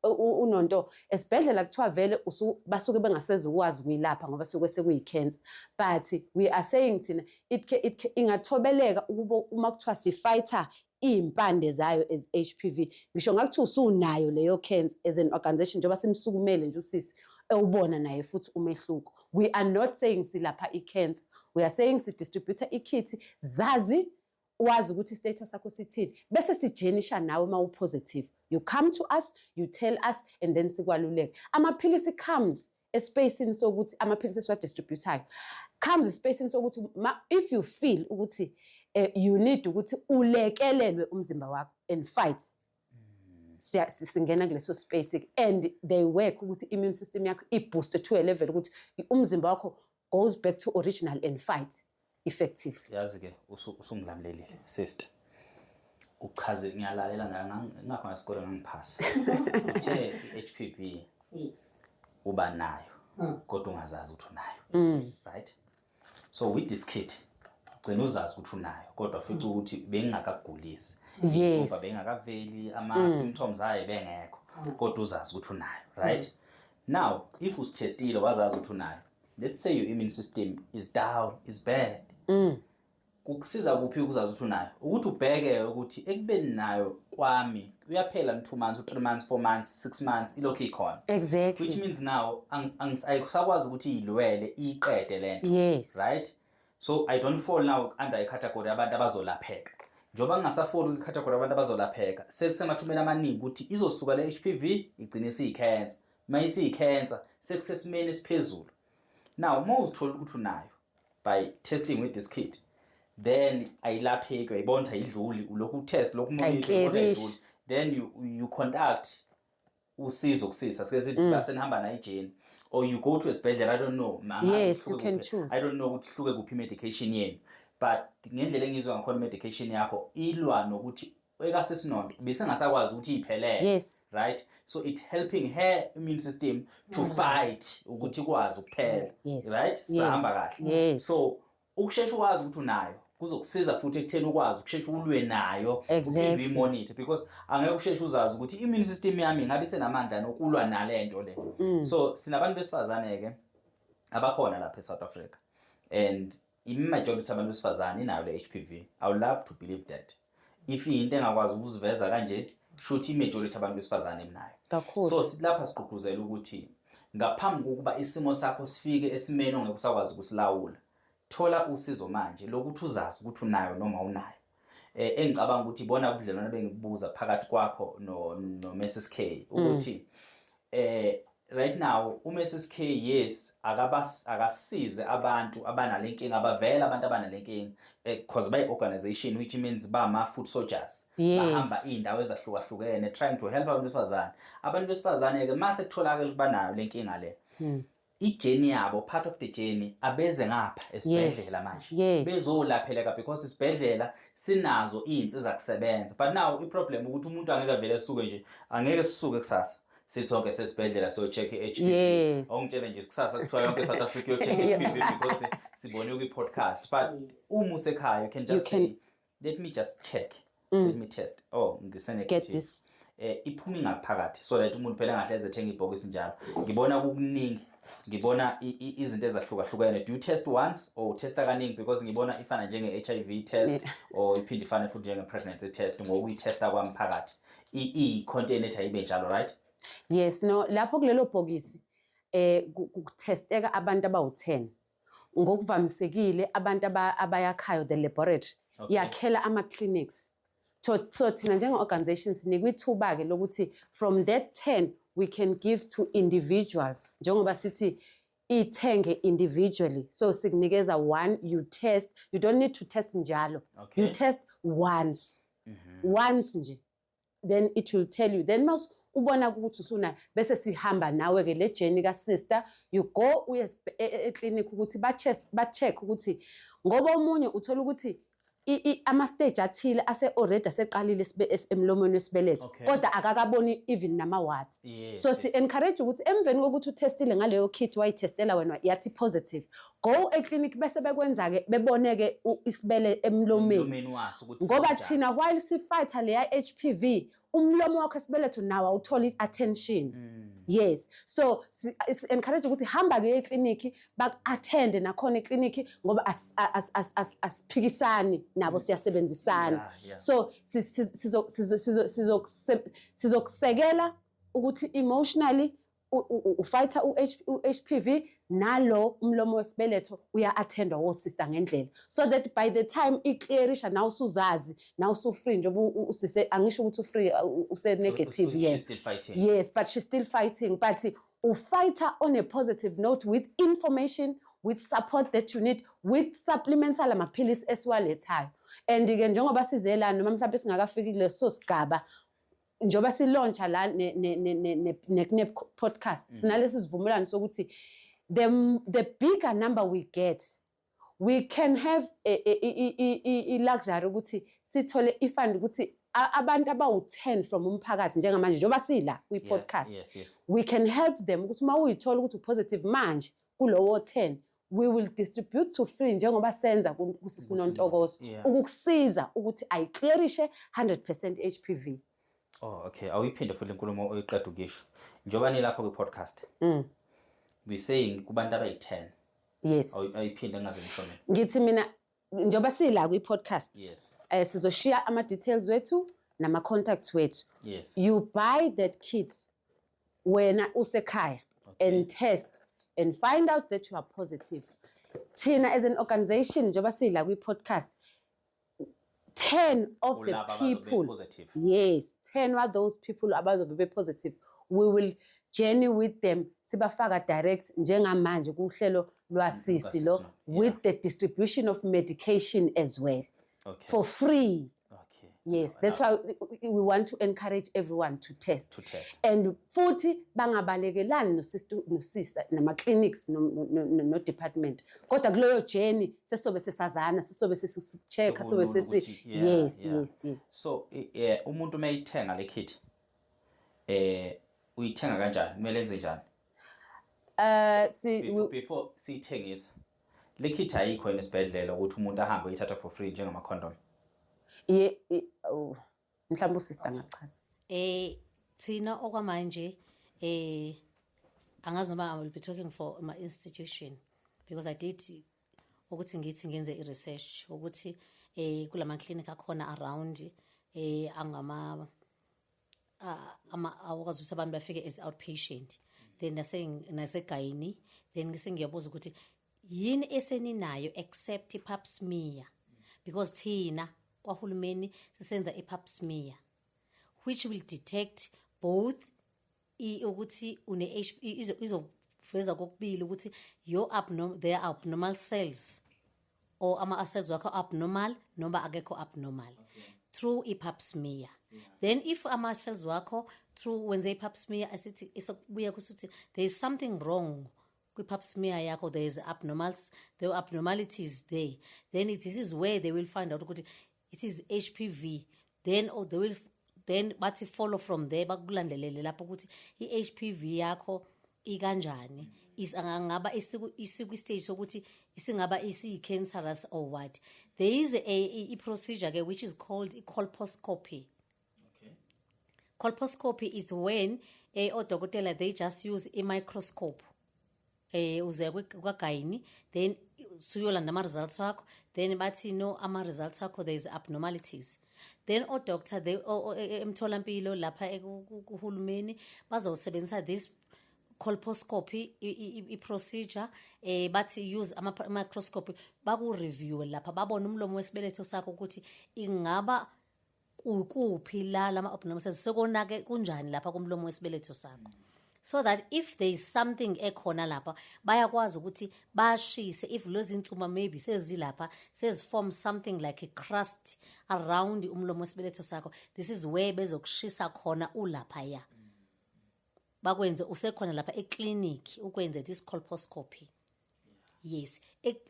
uNonto esibhedlela kuthiwa vele basuke bengaseze ukwazi kuyilapha ngoba suke sekuyi-cancer, but we are saying thina ingathobeleka ukuba uma kuthiwa sifighter iy'mpande zayo as HPV, ngisho ngakuthiwa usunayo leyo cancer as an organization njengoba simsukumele nje usisi ewubona naye futhi umehluko. We are not saying silapha i-cancer, we are saying sidistributor ikhithi, zazi wazi ukuthi status sakho sithini, bese sijenisha nawe uma u-positive. You come to us, you tell us, and then sikwaluleke. Amaphilisi comes espacing sokuthi amaphilisi esiwadistributayo comes espacing sokuthi if you feel ukuthi you need ukuthi ulekelelwe umzimba wakho and fight, singena kuleso space and they work ukuthi immune system yakho i-boost to a level ukuthi umzimba wakho goes back to original and fight effectively. Yazi ke usungidlamlelile sister. Uchaze ngiyalalela ngakhona isikole ngangiphasa. Uthe i-HPV Yes. uba nayo kodwa ungazazi ukuthi unayo. Right? So with this kit gcina uzazi ukuthi unayo kodwa futhi ukuthi bengingakagulisi. Yes. Bengakaveli ama symptoms aye bengekho kodwa uzazi ukuthi unayo, right? Now, if usitestile wazazi ukuthi unayo, let's say your immune system is down, is bad. Kukusiza kuphi ukuzazi ukuthi unayo? Ukuthi ubheke ukuthi ekubeni nayo kwami uyaphela 2 months, 3 months, 4 months, 6 months ilokhu ikhona. Exactly. Which means now ayisakwazi ukuthi ilwele iqede lento. Yes. Right? So I don't fall now under a category abantu abazolapheka. Njoba ngingasafoli icategory abantu abazolapheka. Sekusemathumela amaningi ukuthi izosuka le HPV igcine isicancer. Mayisi icancer sekusesimeni esiphezulu. Now uma uzithola ukuthi unayo by testing with this kit, then ayilapheki uyibona ayidluli ulokhu test lokhu monitor, then you conduct usizo kusisa sike basenihamba na ijeni or you go to a isibhedlela. I don't know. Yes, you can choose. I don't know ukuthi hluke kuphi medication yeni, but ngendlela engizwa ngakhona medication yakho ilwa nokuthi ekasesinondo bisengasakwazi ukuthi iphelele. Yes. Right? So it helping her immune system to fight ukuthi ikwazi ukuphela. Right? Sahamba kahle. Yes. So ukushesha ukwazi ukuthi unayo kuzokusiza futhi ekutheni ukwazi ukushesha ulwe nayo exactly. Monitor because angeke usheshe uzazi ukuthi immune system yami ngabe senamandla nokulwa nalento le. So sinabantu besifazane ke abakhona lapha eSouth Africa and imajority abantu besifazane inayo le HPV. I would love to believe that if into engakwazi ukuziveza kanje shothi imajority abantu besifazane eminayo. So silapha siqhubuzela ukuthi ngaphambi kokuba isimo sakho sifike esimeni ongeke usakwazi ukusilawula, thola usizo manje lokuthi uzazi ukuthi unayo noma unayo. Engicabanga ukuthi ibona ubudlelwane bengibuza phakathi kwakho no Mrs K ukuthi right now uMrs K yes akasize abantu abanalenkinga abavela abantu abanalenkinga because by organization which means ba ma foot soldiers bahamba indawo ezahlukahlukene trying to help abantu besifazane ke mase kutholakala ukuthi banayo lenkinga le. Ijeni yabo part of the journey abeze ngapha esibhedlela manje bezolapheleka because isibhedlela sinazo izinsiza kusebenza, but now iproblem ukuthi umuntu angeke vele esuke nje angeke sisuke kusasa sithonke sesibhedlela so check iHPV ongitshela nje kusasa kuthiwa yonke South Africa yo check iHPV because sibone ku podcast, but uma usekhaya you can just say let me just check, let me test, ngisene get this iphumi ngaphakathi so that umuntu phela ngahle ezethenga ibhokisi njalo. Ngibona kukuningi, ngibona izinto ezahlukahlukene. Do you test once or testa kaningi? Because ngibona ifana njenge HIV test or iphinde ifana futhi njenge pregnancy test ngokuyitesta kwamphakathi i-content ethi ayibe njalo, right? Yes, no, lapho kulelo bhokisi kutesteka abantu abawu10 ngokuvamisekile abantu abayakhayo the laboratory yakhela ama clinics. So thina njenge organization sinikwe ithuba ke lokuthi from that 10 we can give to individuals njengoba sithi ithenge individually. So sikunikeza 1 you test, you don't need to test njalo. You test once. Once nje. Then it will tell you. Then mas ubona ukuthi usuna bese sihamba nawe ke le journey ka sister, you go uye clinic ukuthi ba check ukuthi ngoba umunye uthola ukuthi ama stage athile ase already aseqalile emlomweni wesibeletho kodwa akakaboni even nama warts. So si encourage ukuthi emveni kokuthi utestile ngaleyo kit wayitestela wena yathi positive, go eclinic bese bekwenza ke beboneke isibele emlomeni ngoba thina while si fight le HPV umlomo wakho esibeletho nawo awuthola attention. Yes, so encourage ukuthi hamba ke eclinic bak attend nakhona eclinic ngoba asiphikisani nabo siyasebenzisana. So sizokusekela ukuthi emotionally ufighter uHPV nalo umlomo wesibeletho uya attendwa wo sister ngendlela so that by the time iclearisha now usuzazi now so free njengoba usise angisho ukuthi free use negative. Yes, yes, but she's still fighting, but ufighter on a positive note with information, with support that you need, with supplements ala maphilisi esiwalethayo. And again njengoba sizelana noma mhlawumbe singakafikile so sigaba njoba silauncha la ne podcast sinalesi sivumelano sokuthi the bigger number we get, we can have a luxury ukuthi sithole ifund ukuthi abantu abawu-10 from umphakathi njengamanje njengoba sila kwi-podcast. Yes. We can help them ukuthi uma uyithola ukuthi u-positive manje kulowo 10, we will distribute to free njengoba senza kuSisinontokozo ukukusiza ukuthi ayiclearishe 100% HPV. Oh, okay. Awuyiphinde futhi inkulumo oyiqeda ukisho. Njoba nilapho kwi-podcast. We saying kubantu abayi-10. Yes. Ayiphinde ngaze ngishone. Ngithi mina njoba sila kwi-podcast. Yes. Sizoshare ama-details wethu nama-contacts wethu. Yes. You buy that kit wena usekhaya and test and find out that you are positive. Thina as an organization njoba sila kwi-podcast, 10 of the people, yes, 10 of those people abazobe positive, we will journey with them sibafaka direct njengamanje kuhlelo lwasisi lo with the distribution of medication as well, for free. Yes, that's why we want to encourage everyone to test. And futhi bangabalekelani nosista nama-clinics no department. Kodwa kuleyo journey sesobe sesazana, sesobe sesicheck, sesobe sesi yes. So umuntu mayithenga le kit uyithenga kanjani? Kumele enze njani? Before siyithengisa le kit ayikho enesibhedlela ukuthi umuntu ahambe uyithatha for free njengama condom. Mhlawumbe usista ngachaza. Thina okwamanje angazi noma I will be talking for my institution because I did ukuthi ngithi ngenze i-research ukuthi kulama clinic akhona around angama awukwazi ukuthi abantu bafike as outpatient, then nasegayini, then ngisengiyabuza ukuthi yini eseninayo except i-pap smear, because thina kwahulumeni sisenza i-pap smear which will detect both ukuthi izoveza kokubili ukuthi there are abnormal cells or ama-cells wakho abnormal noma akekho abnormal through i-pap smear. Then if ama-cells wakho through wenze i-pap smear asithi isokubuya kusuthi there is something wrong kwi-pap smear yakho, there are abnormalities there, then this is where they will find out ukuthi it is HPV, then they will bathi follow from there bakulandelele lapho ukuthi i-HPV yakho ikanjani, isangaba isiku stage sokuthi isingaba isi-cancerous or what. There is a procedure ke which is called colposcopy. Colposcopy is when odokotela they just use a microscope uze kwagayini, then suyolanda ama-results wakho, then bathi no ama-results akho there is abnormalities, then odoctor emtholampilo lapha kuhulumeni bazosebenzisa this colposcopy i-procedure, bathi use ama-microscope baku-review lapha babone umlomo wesibeletho sakho ukuthi ingaba kuphi la lama-abnormalities sekonake kunjani lapha kumlomo wesibeletho sakho. So that if there is something ekhona lapha bayakwazi ukuthi bashise, if lezi insuma maybe sezilapha form something like a crust around umlomo wesibeletho sakho, this is where bezokushisa khona ulapha ya bakwenze usekhona lapha eclinic ukwenze this colposcopy. Yes,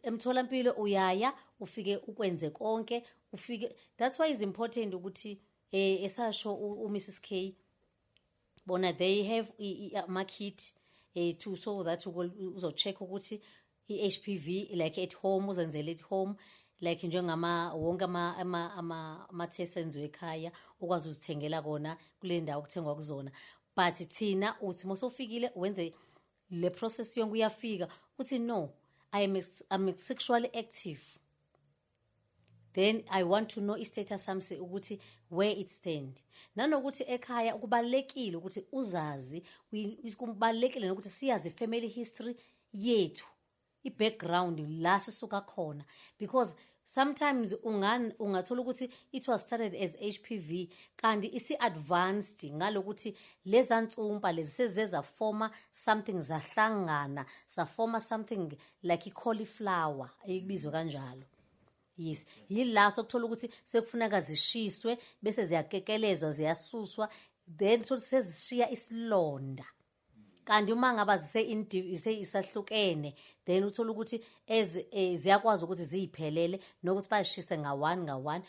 emtholampilo uyaya ufike ukwenze konke ufike. That's why it's important ukuthi esasho uMrs K bona they have a kit to so that uzocheck ukuthi i-HPV like at home, uzenzele at home like njengama wonke ama tests enziwe ekhaya ukwazi uzithengela kona kule ndawo kuthengwa kuzona. But thina uthi mosofikile wenze le process yonke uyafika uthi no, I'm sexually active, then I want to know i-status sami ukuthi where it stand. Nanokuthi ekhaya kubalekile ukuthi uzazi, kubalekile ukuthi siyazi family history yethu, i-background la sisuka khona, because sometimes ungathola ukuthi it was started as HPV kanti isi-advanced ngalokuthi lezantsumpa lezi sezeza forma something zahlangana forma something like i-cauliflower ekubizwa kanjalo. Yes, yila sokuthola ukuthi sekufuneka zishiswe bese ziyakekelezwa ziyasuswa then sezishiya isilonda. Kanti uma ngaba isahlukene then uthola ukuthi ziyakwazi ukuthi ziyiphelele nokuthi bayishise nga1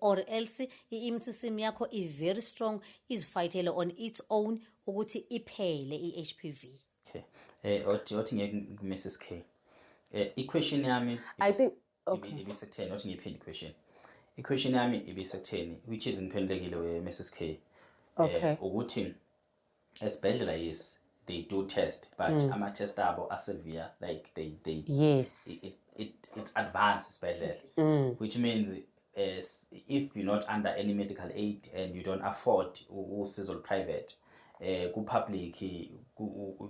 or else immune system yakho very strong izifightele on its own ukuthi iphele iHPV. Okay. Othi ngeke Mrs K. I-question yami I think okay. Ibisekutheni othi ngiyiphinde question. I-question yami ibisekutheni which is ngiphendulekile we Mrs K. Okay. Ukuthi esibhedlela yes they do test but ama test abo are severe like they yes it's advanced esibhedlela which means if you're not under any medical aid and you don't afford usizo private ku public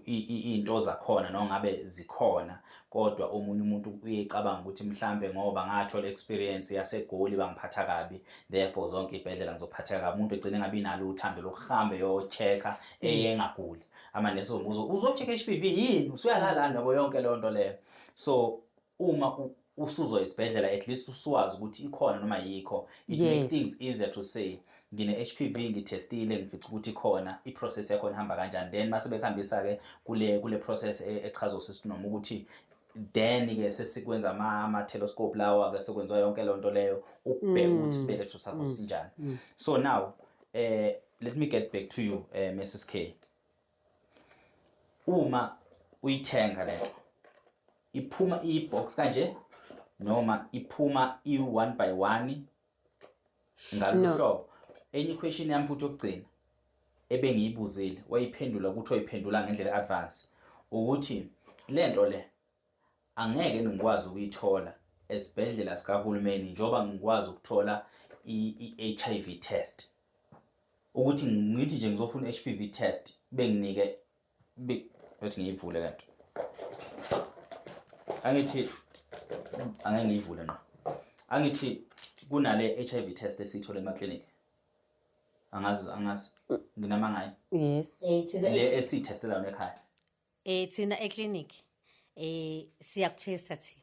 into zakhona nongabe zikhona kodwa omunye umuntu uyecabanga ukuthi mhlambe ngoba ngathola experience yasegoli bangiphatha kabi therefore zonke ibhedlela ngizophatheka kabi umuntu egcine ngabe inalo uthando lokuhamba yo checka engaguli amanesi uzochecka HPV yini usuyalala nabo yonke le nto leyo so uma usuzo isibhedlela at least uswazi ukuthi ikhona noma yikho it makes things easier to say ngine HPV ngitestile ngifica ukuthi ikhona iprocess yakho ihamba kanjani then mase bekhambisa ke kule process echaza usisi noma ukuthi then ke sesikwenza ama telescope lawa ke sekwenza yonke le nto leyo ukubheka ukuthi isibeletho sakho sinjani so now let me get back to you Mrs K uma uyithenga lento iphuma ibox kanje noma iphuma i1 by 1 ngaluhlobo enye question yami futhi okugcina ebengiyibuzile wayiphendula ukuthi wayiphendula ngendlela advance ukuthi lento le angeke ngikwazi ukuyithola esibhedlela sikahulumeni njoba ngikwazi ukuthola i-HIV test ukuthi ngithi nje ngizofuna HPV test benginike bethi ngiyivule kanti angithi angeke ngiyivule no angithi kunale HIV test esithola ema-clinic angazi nginama ngayo yes le esitestela wona ekhaya thina eclinic siyakutesta thina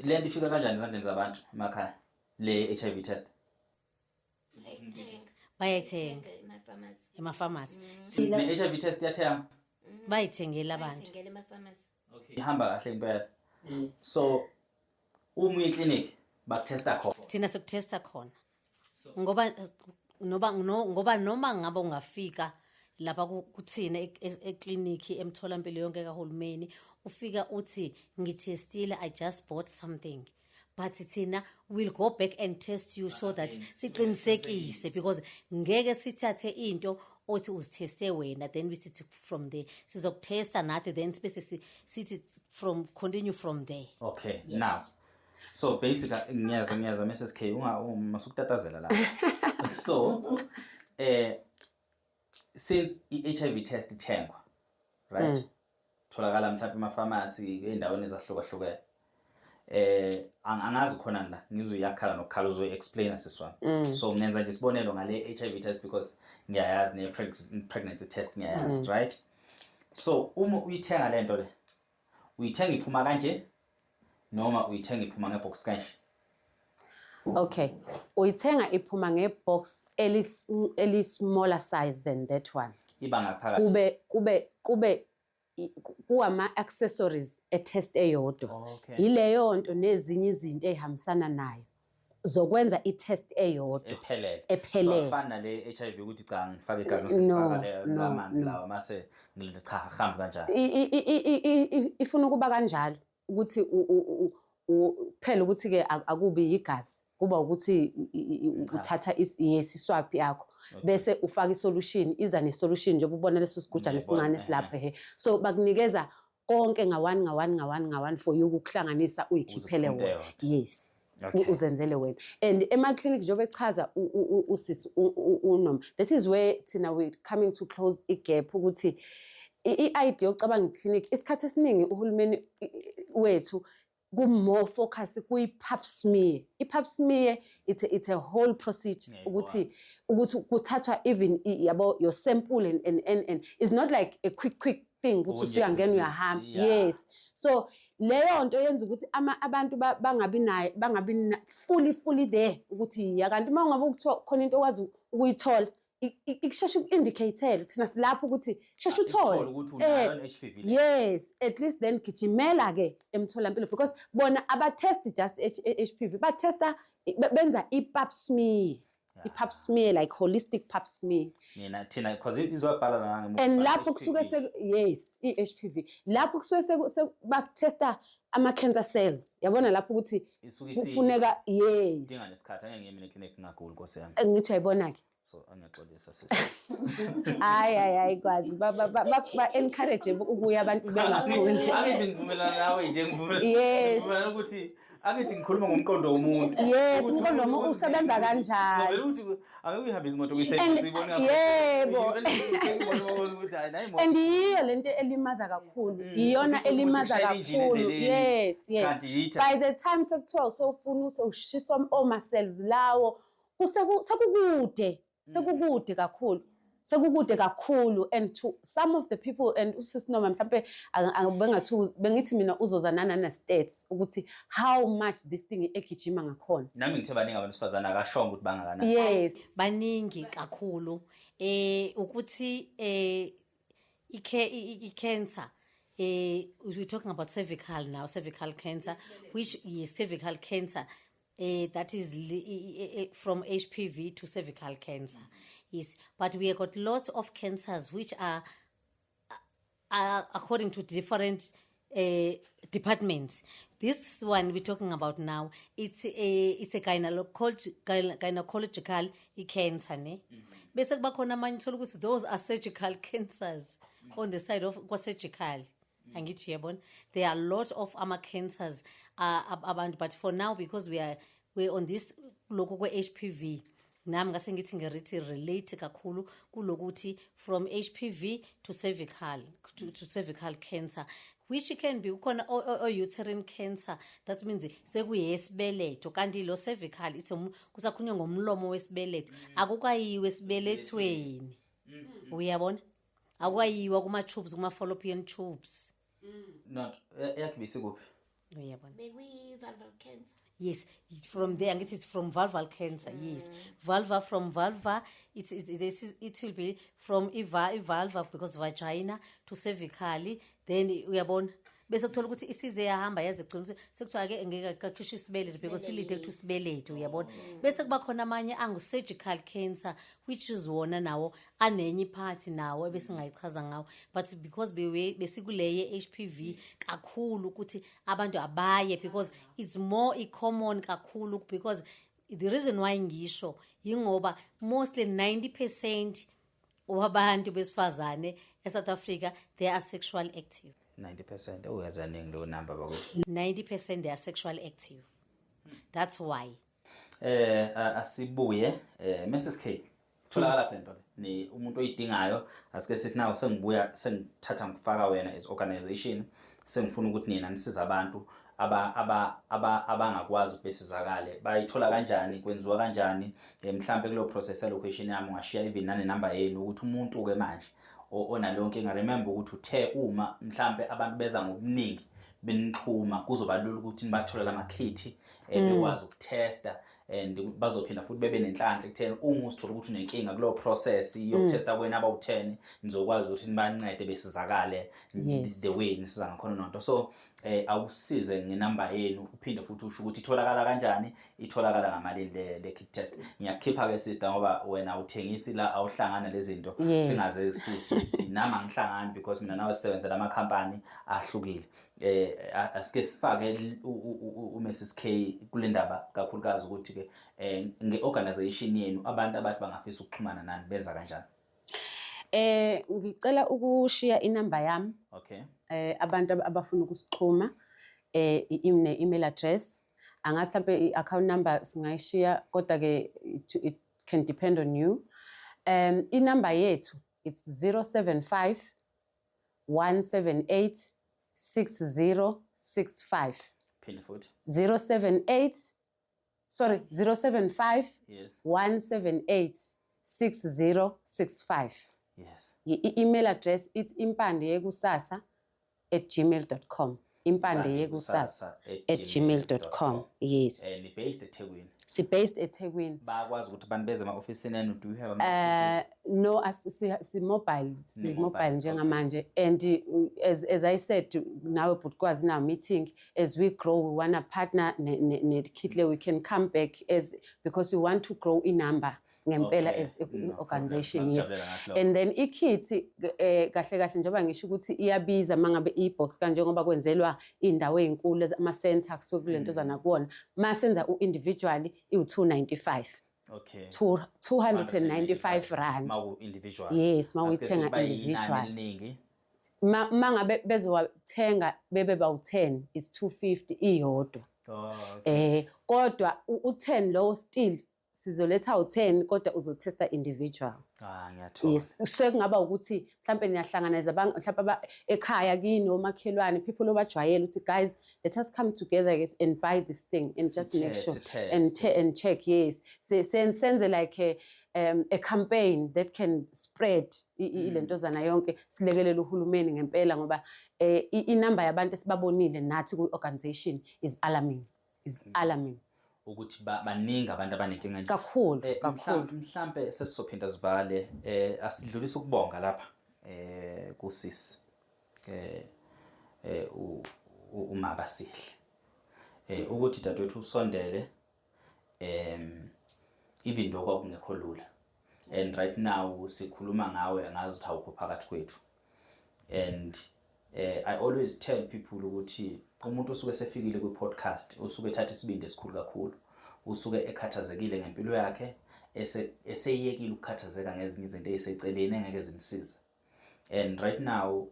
le nto ifika kanjani ezandleni zabantu emakhaya le HIV test bayayithenga emafamasi ne-HIV test yathenga bayithengela abantu okay ihamba kahle impela so uma eclinic bakutesta khona thina sikutesta khona ngoba noma ngabe ungafika lapha kuthina eclinic emtholampilo yonke kahulumeni ufika uthi ngitestile I just bought something but thina will go back and test you so that siqinisekise because ngeke sithathe into othi uzitheste wena then we sit from there sizokutesta nathi then bese sithi continue from there okay now so basically ngiyaza Mrs K masukutatazela la so since i-HIV test ithengwa right tholakala mhlawumbe ema-pharmacy endaweni ezahlukahlukene angazi khona la ngizuyakhala nokukhala uzoyi-explaina siswami so ngenza nje isibonelo ngale HIV test because ngiyayazi ne-pregnancy test ngiyayazi right so uma uyithenga le nto le uyithenga iphuma kanje noma uyithenga iphuma ngebox kanje okay uyithenga iphuma ngebox eli-smaller size than that one iba ngaphakathi kube kuwama-accessories etest eyodwa okay. Ileyo nto nezinye izinto ey'hambisana nayo zokwenza i-test eyodwa ephelele so afana le HIV ukuthi cha ngifake igazi ngisifaka le amanzi lawa mase cha hamba kanjani ifuna ukuba kanjalo ukuthi phela ukuthi ke akubi igazi kuba ukuthi uthatha iswap yakho bese ufaka isolution iza nesolution nje ubona leso sigujana esincane silapha so bakunikeza konke nga1 for you ukuhlanganisa uyikhiphele wona yes uzenzele wena and ema-clinic njengoba echaza usisi unoma that is where thina we coming to close igap ukuthi i-idea yocabanga i-clinic isikhathi esiningi uhulumeni wethu more focus kuyi-pap smear. I-pap smear it's a whole procedure ukuthi kuthathwa even yabo your sample and it's not like a quick thing ukuthi usuyangena uyahamba yes so leyo nto yenza ukuthi abantu bangabi fully there ukuthi yakanti uma ungabe ukuthiwa khona into okwazi ukuyithola ikusheshe uku-indicate thina silapho ukuthi sheshe uthole ukuthi unayo HPV. Yes, at least then gijimela-ke emtholampilo because bona abatesti just HPV batesta benza i-pap smear. I-pap smear like holistic pap smear. Nina thina because izobhala nanga and lapho kusuke yes i-HPV lapho kusuke batesta ama-cancer cells yabona lapho ukuthi kufuneka yes dinga nesikhathi angeke ngiye mina clinic ngaguli Nkosi yami ngithi uyayibona-ke so angiyaxolisa sister hayi kwazi ba-encourage ukuya abantu bengaguli angithi ngivumelana nawe nje ngivumelana ukuthi angithi ngikhuluma ngomqondo womuntu yes umqondo womuntu usebenza kanjani ngoba ukuthi angeke uyihambe izimoto uyisebenzisa yebo and yiyo lento elimaza kakhulu iyona elimaza kakhulu yes by the time sekuthiwa usofuna ushiswa oma-cells lawo sekukude kakhulu and to some of the people and usisinoma mhlambe bengithi mina uzozanana na-stats ukuthi how much this thing egijima ngakhona nami ngithe baningi abantu besifazana akashonga ukuthi bangakanani yes baningi kakhulu ukuthi i-cancer we're talking about cervical cancer which is cervical cancer that is from HPV to cervical cancer. Yes, but we have got lots of cancers which are according to different departments. This one we're talking about now, it's a gynecological cancer, ne? Bese kuba khona manje uthola ukuthi those are surgical cancers on the side of surgical. Angithi uyabona there are a lot of cancers abantu but for now because we're on this lokho kwe-HPV nami ngase ngithi ngirithi relate kakhulu kulokuthi from HPV to cervical cancer which can be ukhona uterine cancer that means sekuyesibeletho kanti lo cervical kusakhulunywa ngomlomo wesibeletho akukayiwe esibelethweni uyabona akukayiwa kuma-tubes kuma-fallopian tubes not yakubisi kuphi uyabona bekuyi-vulval cancer yes from there ngithi it's from vulval cancer yes from vulva it will be from vulva because vagina to cervical then uyabona bese kuthola ukuthi isize yahamba yaze kugcina sekuthiwa-ke ngeke kakhishwa isibeletho because silide kuthi isibeletho uyabona bese kuba khona amanye angu-surgical cancer which is wona nawo anenye iphathi nawo ebesingayichaza ngawo but because besikule ye-HPV kakhulu ukuthi abantu abaye because it's more common kakhulu because the reason why ngisho yingoba mostly 90% wabantu besifazane eSouth Africa they are sexual active 90% uyazaningi lo number bakuthi 90% they are sexual active that's why asibuye Mrs K tholakala phela nto ni umuntu oyidingayo asike sithi nawo sengibuya sengithatha ngifaka wena as organization sengifuna ukuthi nina nisiza abantu abangakwazi ukubesizakale bayithola kanjani kwenziwa kanjani mhlambe kulo process allocation yami ungashiya even nane number yenu ukuthi umuntu ke manje onalonke ngaremember ukuthi uthe uma mhlambe abantu beza ngobuningi benixhuma kuzoba lula ukuthi nibathola lama kit bekwazi ukutesta and bazophinda futhi bebe nenhlanhla ekutheni uma usithola ukuthi unenkinga kulo process yokutesta kwena aba-10 nizokwazi ukuthi nibancede besizakale the way nisiza ngakhona nonto so awusize ngenamba yenu uphinde futhi usho ukuthi itholakala kanjani itholakala ngamali le kit test ngiyakhipha ke sister ngoba wena uthengisi la awuhlangana lezi zinto singaze nama ngihlangana because mina nawe sisebenzela ama company ahlukile asike sifake uMrs K kule ndaba kakhulukazi ukuthi ke ngeorganization yenu abantu abathi bangafisa ukuxhumana nani benza kanjani ngicela ukushiya inamba yami okay abantu abafuna ukusixhuma email address angazi mhlambe i-account number singayishiya kodwa ke it can depend on you inamba yethu it's 075 178 6065 pin foot 075 yes 178 6065 yes i-email address it's impande yekusasa@gmail.com impandeyekusasa@gmail.com. Yes. Based eThekwini. Si-based eThekwini. Bakwazi ukuthi abantu beze ema-ofisini and do you have ama-offices? No, si-mobile njengamanje. And as I said, now Budkwazi now meeting, as we grow, we want to partner ne-Kitle, we can come back because we want to grow in number. Ngempela as organization, yes. And then ikithi kahle kahle njengoba ngisho ukuthi iyabiza mangabe e-box kanje ngoba kwenzelwa indawo ezinkulu ama-center kusuke kulento zanakuwona masenza u-individually i-295. Okay. 295 rand. Mawu individual. Yes, mawuyithenga individual. Mangabe bezowathenga bebe bawu10 is 250 iyodwa. Okay. Kodwa u10 low still sizoletha u10 kodwa uzotesta individual. Ngiyathola. Yes, sekungaba ukuthi mhlambe niyahlanganeza mhlawumbe ekhaya kini omakhelwane people obajwayela ukuthi guys let us come together and buy this thing and just make sure and check. Yes, senze like a campaign that can spread ilento zana yonke silekelele uhulumeni ngempela ngoba inamba yabantu esibabonile nathi ku organization is alarming. Ukuthi baningi abantu abanenkinga nje kakhulu mhlambe sesizophinda sivale asidlulisa ukubonga lapha kusisi uMabasihle ukuthi dadewethu usondele even though kwakungekho lula and right now sikhuluma ngawe ngazi ukuthi awukho phakathi kwethu and I always tell people ukuthi umuntu osuke sefikile ku podcast usuke ethatha isibindi esikhulu kakhulu usuke ekhathazekile ngempilo yakhe eseyekile ukukhathazeka ngezinye izinto eziseceleni engeke zimsize and right now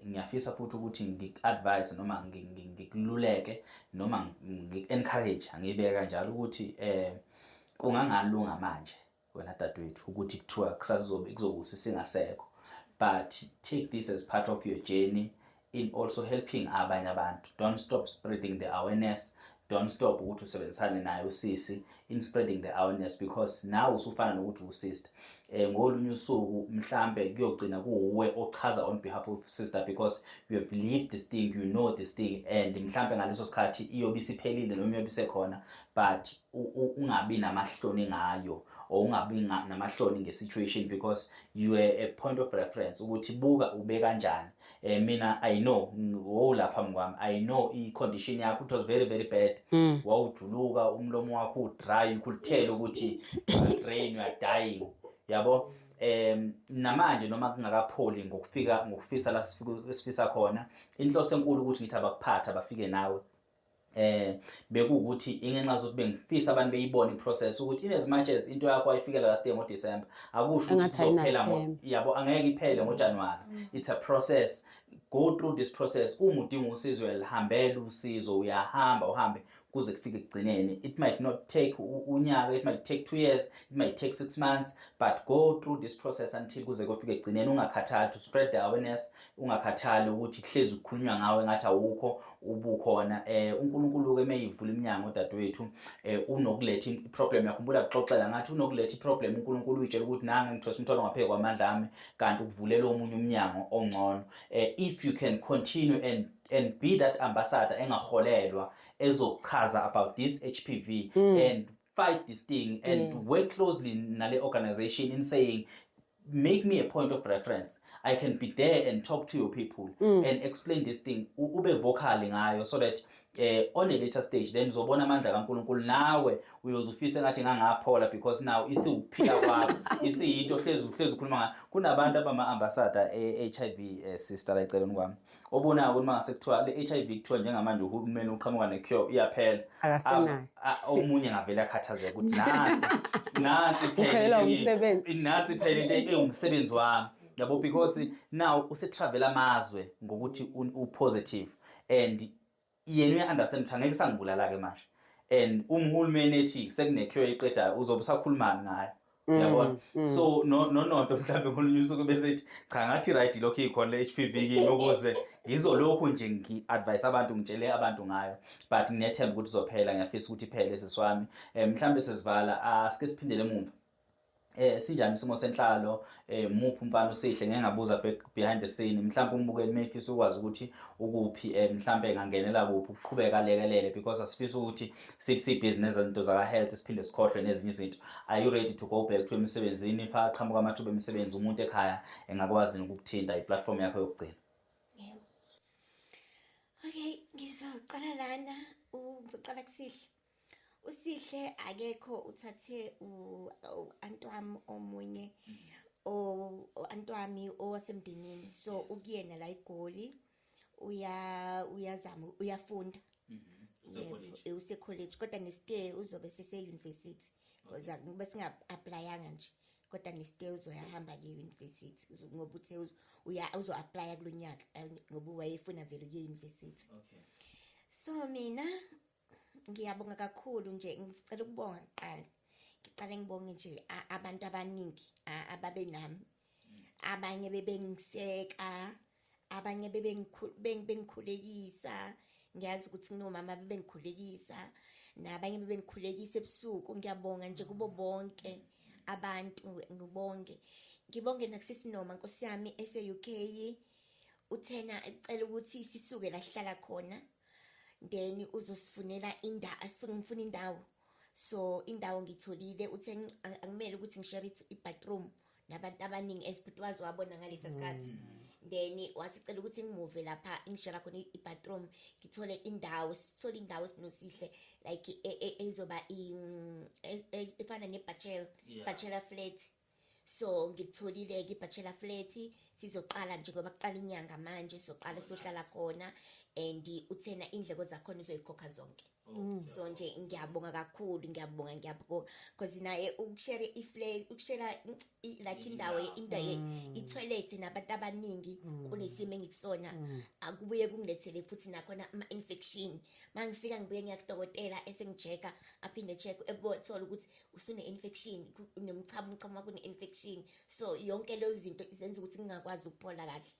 ngiyafisa futhi ukuthi ngik-advise noma ngikululeke noma ngik-encourage angibeka kanjalo ukuthi kungangalunga manje wena dadewethu ukuthi kuthiwa kusazobe kuzokusa singasekho. But take this as part of your journey in also helping abanye abantu. Don't stop spreading the awareness. Don't stop ukuthi usebenzisane naye usisi in spreading the awareness because now usufana nokuthi usister. Ngolunye usuku mhlambe kuyogcina kuwe ochaza on behalf of sister because you have lived this thing, you know this thing and mhlambe ngaleso sikhathi iyobe isiphelile noma iyobe isekhona but ungabi namahloni ngayo or ungabi namahloni ngesituation because you are a point of reference ukuthi buka ube kanjani. Mina I know lapha mngwami I know I condition yakho it was very very bad. Wawujuluka umlomo wakho udry ukuthela ukuthi brain you are dying. Yabo namanje noma kungakapholi ngokufisa la sifisa khona inhloso enkulu ukuthi ngithi abakuphatha bafike nawe bekuthi ingenxa zokuthi bengifisa abantu beyibona iprocess ukuthi in as much as into yakho ayifikela last year ngoDecember akusho ukuthi izophela yabo angeke iphele ngoJanuary. It's a process. Go through this process. Uma udinga usizo elihambela usizo uyahamba uhambe kuze kufike ekugcineni. It might not take unyaka, it might take 2 years, it might take 6 months, but go through this process until kuze kufike ekugcineni. Ungakhathali to spread the awareness, ungakhathali ukuthi kuhlezi ukukhulunywa ngawe ngathi awukho ubukhona. uNkulunkulu ke mayivula iminyango dadewethu unokuletha iproblem yakhumbula kuxoxela ngathi unokuletha iproblem uNkulunkulu uyitshela ukuthi nanga ngithosa umtholo ngaphezulu kwamandla ami kanti ukuvulela omunye umnyango ongcono. If you can continue and be that ambassador engaholelwa ezochaza about this HPV and fight this thing and work closely nale organization in saying make me a point of reference. I can be there and talk to your people and explain this thing. Ube vocal ngayo so that on a later stage then uzobona amandla kaNkulunkulu nawe uyozufisa ngathi ngangaphola because now isiuphila kwakho isiyinto hlezi ukhuluma ngayo. Kunabantu abama ambassador HIV sister layicela kwami obona ukuthi mase kuthiwa le HIV kuthiwa njengamanje uhulumeni uqhamuka ne cure iyaphela omunye ngavela akhathazeka ukuthi nansi phela umsebenzi nansi phela umsebenzi wami yabo because now usetravel amazwe ngokuthi upositive and yena uyaunderstand ukuthi angeke sangibulala ke manje and umhulumeni ethi sekunecure iqeda uzobe usakhulumani ngayo yabona. So nonto mhlambe ngolunye usuku bese cha ngathi right lokho ikhona le HPV kimi ukuze ngizolokhu nje ngiadvise abantu ngitshele abantu ngayo but ngiyethemba ukuthi izophela ngiyafisa ukuthi iphele seswami. Mhlambe sesivala asike siphindele emuva sinjani isimo senhlalo muphi umfana usihle ngeke ngabuza behind the scene mhlawumbe umbukeli mayifisa ukwazi ukuthi ukuphi mhlawumbe engangenela kuphi ukuqhubeka lekelele because asifisa ukuthi sithi business izinto zaka health siphinde sikhohlwe nezinye izinto. Are you ready to go back to emsebenzini pha qhamuka amathuba emisebenzi umuntu ekhaya engakwazi ukukuthinta iplatform yakho yokugcina? Yebo. Okay, ngizoqala lana ngizoqala kusihle. Usihle akekho uthathe uAntwami omunye uAntwami owasemndenini so ukuyena la eGoli uyazama uyafunda yebo use college kodwa nestay uzobe sese university because akube singa-applyanga nje kodwa nestay uzoyahamba ke university ngoba uthe uzo apply kulonyaka ngoba wayefuna vele ke university. Okay. So mina ngiyabonga kakhulu nje ngicela ukubonga kuqala. Ngiqale ngibonge nje abantu abaningi ababe nami. Abanye bebengiseka, abanye bengikhulekisa. Ngiyazi ukuthi kunomama bebengikhulekisa, nabanye bebengikhulekisa ebusuku. Ngiyabonga nje kubo bonke abantu ngibonge. Ngibonge nakusisi Noma Nkosi yami ese-UK uthena ecela ukuthi sisuke la sihlala khona. Then uzosifunela indawo ngifuna indawo so indawo ngitholile uthe angimele ukuthi ngishare i-bathroom nabantu abaningi esiphuthwazi wabona ngalesa sikhathi then wasicela ukuthi ngimove lapha ngishare khona i-bathroom ngithole indawo sithole indawo sinosihle like ezoba efana ne-bachelor flat. So ngitholile ke i-bachelor flat sizoqala nje ngoba kuqala inyanga manje soqala sohlala khona and uthena indleko zakhona uzoyikhokha zonke. So nje ngiyabonga kakhulu ngiyabonga because naye ukushare i-flat ukushare like indawo i-toilet nabantu abaningi kunesimo engikusona akubuye kungilethele futhi nakhona ama-infection mangifika ngibuye ngiyakudokotela esengijeka aphinde check ebothola ukuthi usune infection unemchamo kune infection so yonke lezo zinto izenza ukuthi ngingakwazi ukuphola kahle.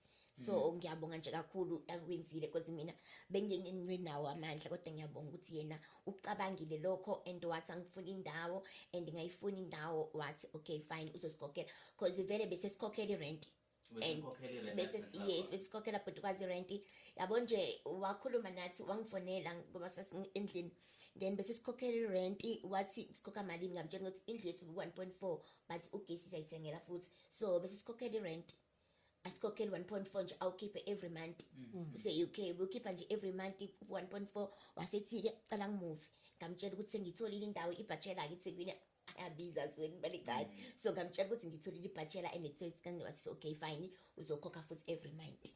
So ngiyabonga nje kakhulu akwenzile because mina bengenwe nawo amandla kodwa ngiyabonga ukuthi yena ucabangile lokho and wathi angifuna indawo and ngayifuna indawo wathi okay fine uzosikhokhela because vele bese sikhokhela i-rent and bese yes bese sikhokhela but kwazi rent yabo nje wakhuluma nathi wangifonela ngoba sasendlini then bese sikhokhela i-rent wathi sikhokha malini ngamtshela ukuthi indlu yethu 1.4 but ugesi sayithengela futhi so bese sikhokhela i-rent asikhokheli 1.4 nje awukhiphe every month. UK ukhipha nje every month 1.4 wasethi-ke cala ngimove ngamtshela ukuthi sengitholile indawo i-bachelor eThekwini ayabiza balekade so ngamtshela ukuthi ngitholile i-bachelor and wasi okay fine uzokhokha futhi every month.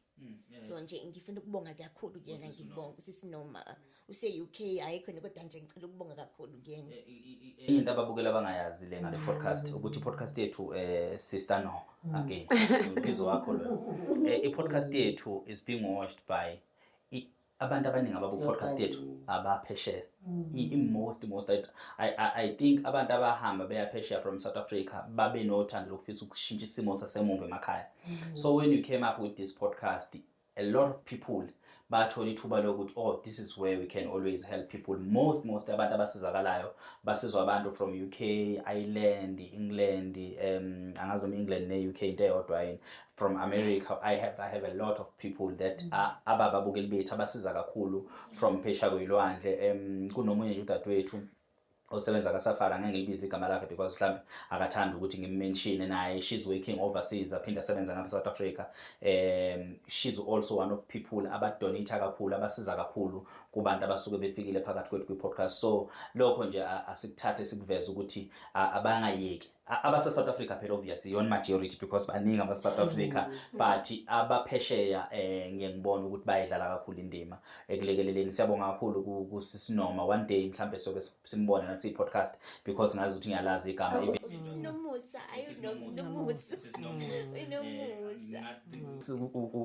So nje ngifuna ukubonga kakhulu kuyena ngibonga usisi Noma use-UK ayikho kodwa nje ngicela ukubonga kakhulu kuyena. Into ababukela abangayazi le ngale podcast ukuthi i-podcast yethu Sister No again ubizo wakho lo i-podcast yethu is being watched by abantu abaningi ababu podcast yethu abaphesheya most I think abantu abahamba beyaphesheya from South Africa babe nothando lokufisa ukushintsha isimo sasemumbe emakhaya. So when you came up with this podcast a lot of people bathola ithuba lokuthi oh this is where we can always help people. Most abantu abasizakalayo basizwa abantu from UK, Ireland, England, angazo England ne UK into eyodwa yini, from America. I have a lot of people that abababukeli bethu abasiza kakhulu from phesha kwilwandle. Kunomunye nje udadewethu osebenza kaSafari ngeke ngibize igama lakhe because mhlawumbe akathanda ukuthi ngimmention naye. She's working overseas aphinda sebenza ngapha South Africa. She's also one of people abadonate kakhulu abasiza kakhulu kubantu abasuke befikile phakathi kwethu kwi-podcast. So lokho nje asikuthathe sikuveza ukuthi abangayeki abase South Africa phela obviously yon majority because baningi aba South Africa but abaphesheya ngiyengibona ukuthi bayidlala kakhulu indima ekulekeleleni. Siyabonga kakhulu kuSisi Noma. One day mhlambe soke simbone nathi i-podcast because ngazi ukuthi ngiyalazi igama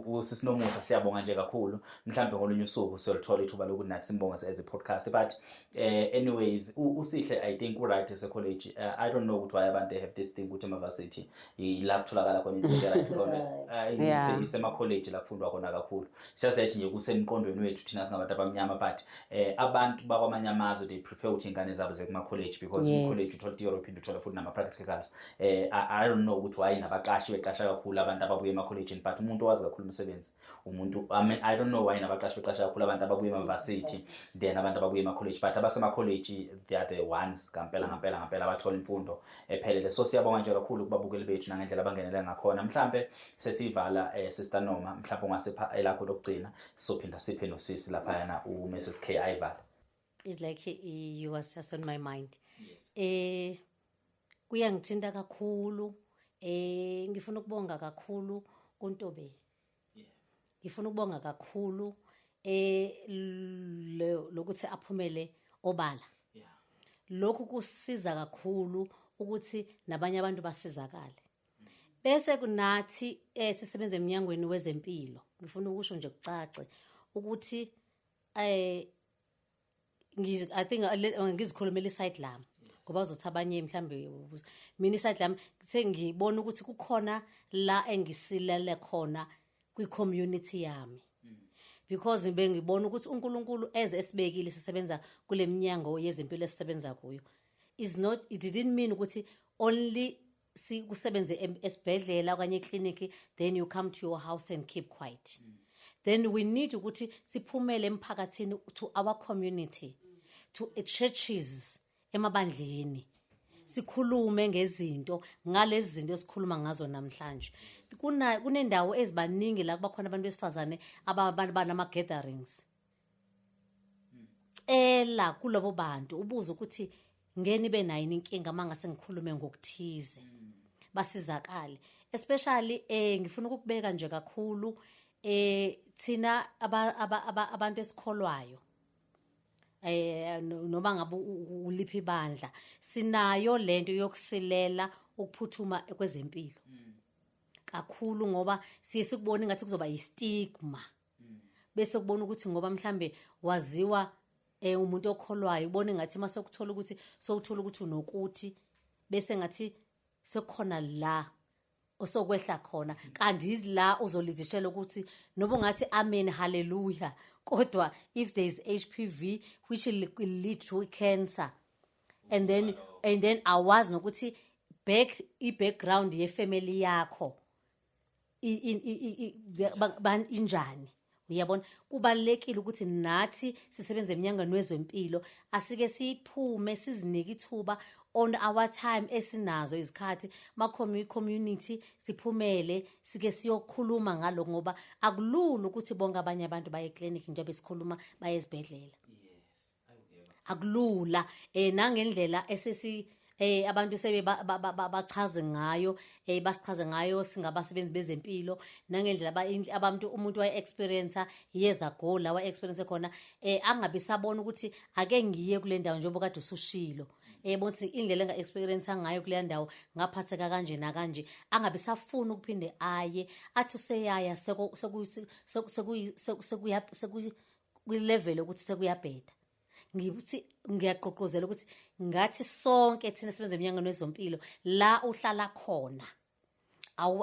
uSisi Nomusa. Siyabonga nje kakhulu mhlambe ngolunye usuku siyolithola ithuba lokuthi nathi simbonge as a podcast but anyways usihle I think right as a college I don't know ukuthi why abantu they have this thing ukuthi ama-varsity la kutholakala khona into right khona isema-college la kufundwa khona kakhulu. Just that nje kusemqondweni wethu thina singabantu abamnyama, but abantu bakwamanye amazwe they prefer ukuthi ingane zabo zekuma-college because i-college uthola ukuthi Europe uthola futhi nama-practicals. I don't know ukuthi why nabaqashi beqasha kakhulu abantu ababuye ema-college, but umuntu owazi kakhulu umsebenzi umuntu, I don't know why nabaqashi beqasha kakhulu abantu ababuye ema-varsity then abantu ababuye ema-college, but abasema-college they are the ones ngampela abathola imfundo ephelele. So siyabonga nje kakhulu kubabukeli bethu nangendlela abangenele ngakhona. Mhlambe sesivala Sister Noma, mhlambe ungasipha elakho lokugcina sophinda siphe nosisi lapha yana uMrs K Ivala. It's like you was just on my mind. Yes. Kuyangithinta kakhulu. Ngifuna ukubonga kakhulu kuNtobe. Yeah. Ngifuna ukubonga kakhulu lokuthi aphumele obala. Yeah. Lokhu kusiza kakhulu ukuthi nabanye abantu basizakale. Bese kunathi sisebenza eminyangweni wezempilo. Ngifuna ukusho nje kucace ukuthi I think ngizikhulumela iside lami ngoba uzothi abanye mhlambe mina iside lami sengibona ukuthi kukhona la engisilele khona kwi-community yami. Because bengibona ukuthi uNkulunkulu esibekile sisebenza kule minyango yezempilo esisebenza kuyo it didn't mean ukuthi only kusebenze esibhedlela okanye ekliniki then you come to your house and keep quiet. Then we need ukuthi siphumele emphakathini to our community, to churches, emabandleni. Sikhulume ngezinto ngalezi zinto esikhuluma ngazo namhlanje. Kunendawo ezibaningi la kuba khona abantu besifazane abanama gatherings. Kulabo bantu ubuza ukuthi ngeni benayini inkinga mangase ngikhulume ngokuthize. Basizakale. Especially ngifuna ukubeka nje kakhulu thina abantu esikholwayo. Noma ngabe uliphi ibandla sinayo lento yokusilela ukuphuthuma kwezempilo kakhulu ngoba sikubona ngathi kuzoba istigma bese kubona ukuthi ngoba mhlambe waziwa umuntu okholwayo ubone ngathi mase ukuthola ukuthi sowuthola ukuthi unokuthi bese ngathi sekukhona la osokwehla khona kanti izila uzolidishela ukuthi noba ngathi amen hallelujah kodwa if there is HPV which will lead to cancer and then awazi nokuthi background ye family yakho injani. Uyabona kubalekile ukuthi nathi sisebenze eminyangweni wezempilo asike siphume sizinike ithuba on our time esinazo izikhathi community siphumele sike siyokhuluma ngalo ngoba akulula ukuthi bonke abanye abantu baye clinic njengoba sikhuluma baye ezibhedlela. Yes, akulula nangendlela esesi abantu sebe bachaze ngayo basichaze ngayo singabasebenzi bezempilo nangendlela abantu umuntu wa experience years ago la wa experience khona angabe sabona ukuthi ake ngiye kule ndawo njengoba kade usushilo bothi indlela enga experience ngayo kule ndawo ngaphatheka kanje na kanje angabe safuna ukuphinde aye athi useyaya sekuyilevel ukuthi sekuyabheda. Ngibuthi ngiyaqoqozela ukuthi ngathi sonke thina sibenze eminyangweni wezompilo la uhlala khona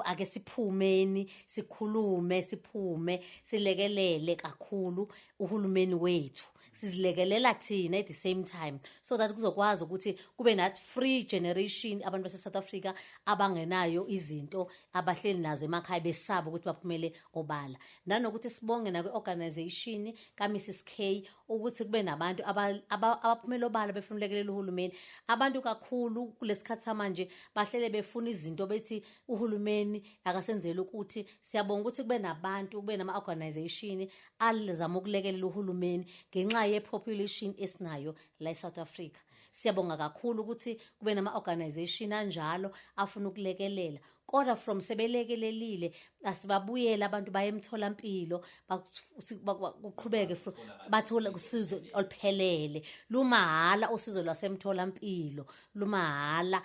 ake siphumeni sikhulume siphume silekelele kakhulu uhulumeni wethu sizilekelela thina at the same time so that kuzokwazi ukuthi kube nathi free generation abantu base South Africa abangenayo izinto abahleli nazo emakhaya besaba ukuthi baphumele obala nanokuthi sibonge na kweorganization kaMrs K ukuthi kube nabantu abaphumela obala befuna ulekelela uhulumeni abantu kakhulu kulesikhathi samanje bahlele befuna izinto bethi uhulumeni akasenzele ukuthi siyabonga ukuthi kube nabantu kube nama organization alizama ukulekelela uhulumeni ngenxa ye-population esinayo la eSouth Africa. Siyabonga kakhulu ukuthi kube nama organization anjalo afuna ukulekelela kodwa from sebelekelelile asibabuyela abantu baye emtholampilo baqhubeke bathola usizo oluphelele lumahala usizo lwasemtholampilo lumahala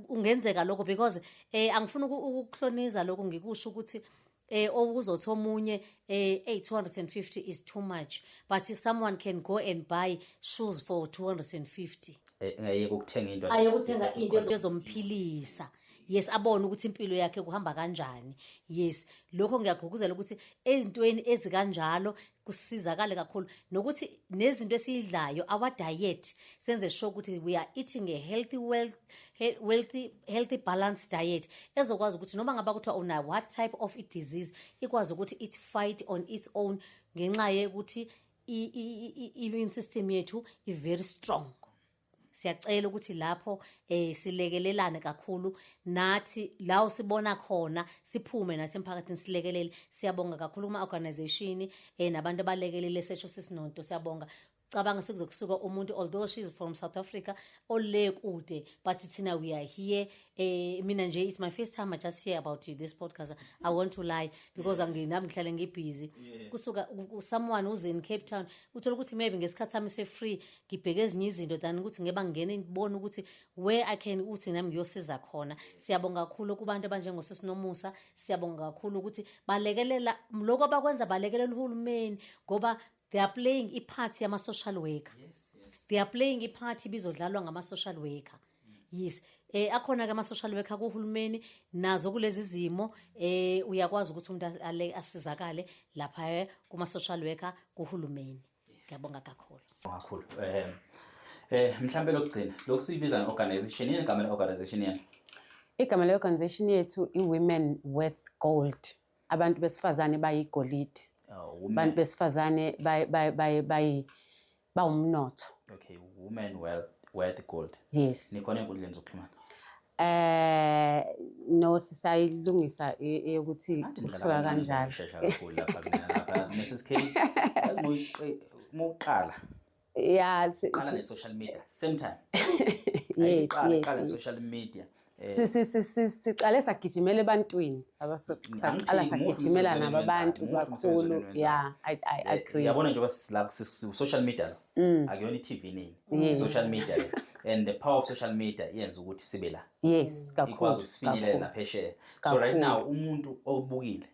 ungenzeka lokho because angifuna ukuhloniza lokho ngikusho ukuthi okuzothi omunye 250 is too much but someone can go and buy shoes for 250. ngeke ukuthenga into ayokuthenga into ezomphilisa. Yes, abone ukuthi impilo yakhe kuhamba kanjani. Yes, lokho ngiyagqugquzela ukuthi ezintweni ezikanjalo kusizakale kakhulu nokuthi nezinto esiyidlayo our diet senze sure ukuthi we are eating a healthy balanced diet ezokwazi ukuthi noma ngaba kuthiwa una what type of disease ikwazi ukuthi it fight on its own ngenxa yokuthi immune system yethu is very strong. Siyacela ukuthi lapho silekelelane kakhulu nathi la usibona khona siphume nathi emphakathini silekelele. Siyabonga kakhulu kuma organization nabantu abalekelele sesho sisinonto siyabonga. Cabanga sekuzokusuka umuntu although she is from South Africa ole kude but thina we are here. Mina nje it's my first time I just hear about this podcast. I want to lie because nginami ngihlale ngibusy. Kusuka someone who's in Cape Town uthola ukuthi maybe ngesikhathi sami se free ngibheke ezinye izinto than ukuthi ngeba ngene ngibone ukuthi where I can uthi nami ngiyosiza khona. Siyabonga kakhulu kubantu abanjengo Sisinomusa. Siyabonga kakhulu ukuthi balekelela lokho abakwenza balekelela uhulumeni ngoba they are playing a part yama social worker. Yes. They are playing a part bizodlalwa ngama social worker. Yes. Akhona ke ama social worker kuhulumeni nazo kulezi zimo uyakwazi ukuthi umuntu asizakale lapha kuma social worker kuhulumeni. Ngiyabonga kakhulu. Kakhulu. Mhlambe lokugcina silokusibiza organization yini igama le organization yini? Igama le organization yethu iWomen Worth Gold. Abantu besifazane bayigolide. Abantu besifazane bawumnotho. Okay, Women Worth Gold. Yes. Nikhona enkundleni zokuxhumana? No sisayilungisa ukuthi kuthiwa kanjalo. Shesha kakhulu lapha mina lapha nesisikheli. Muqala. Yeah, qala ne social media same time. Yes. Qala social media. Siqale sagijimela ebantwini saqala sagijimela nabantu kakhulu. Yeah, I agree. Yabona nje basilapha social media akuyona iTV nini social media and the power of social media yenza ukuthi sibe la. Yes, kakhulu. Ikwazi ukusifinyelela naphesheya. So right now umuntu obukile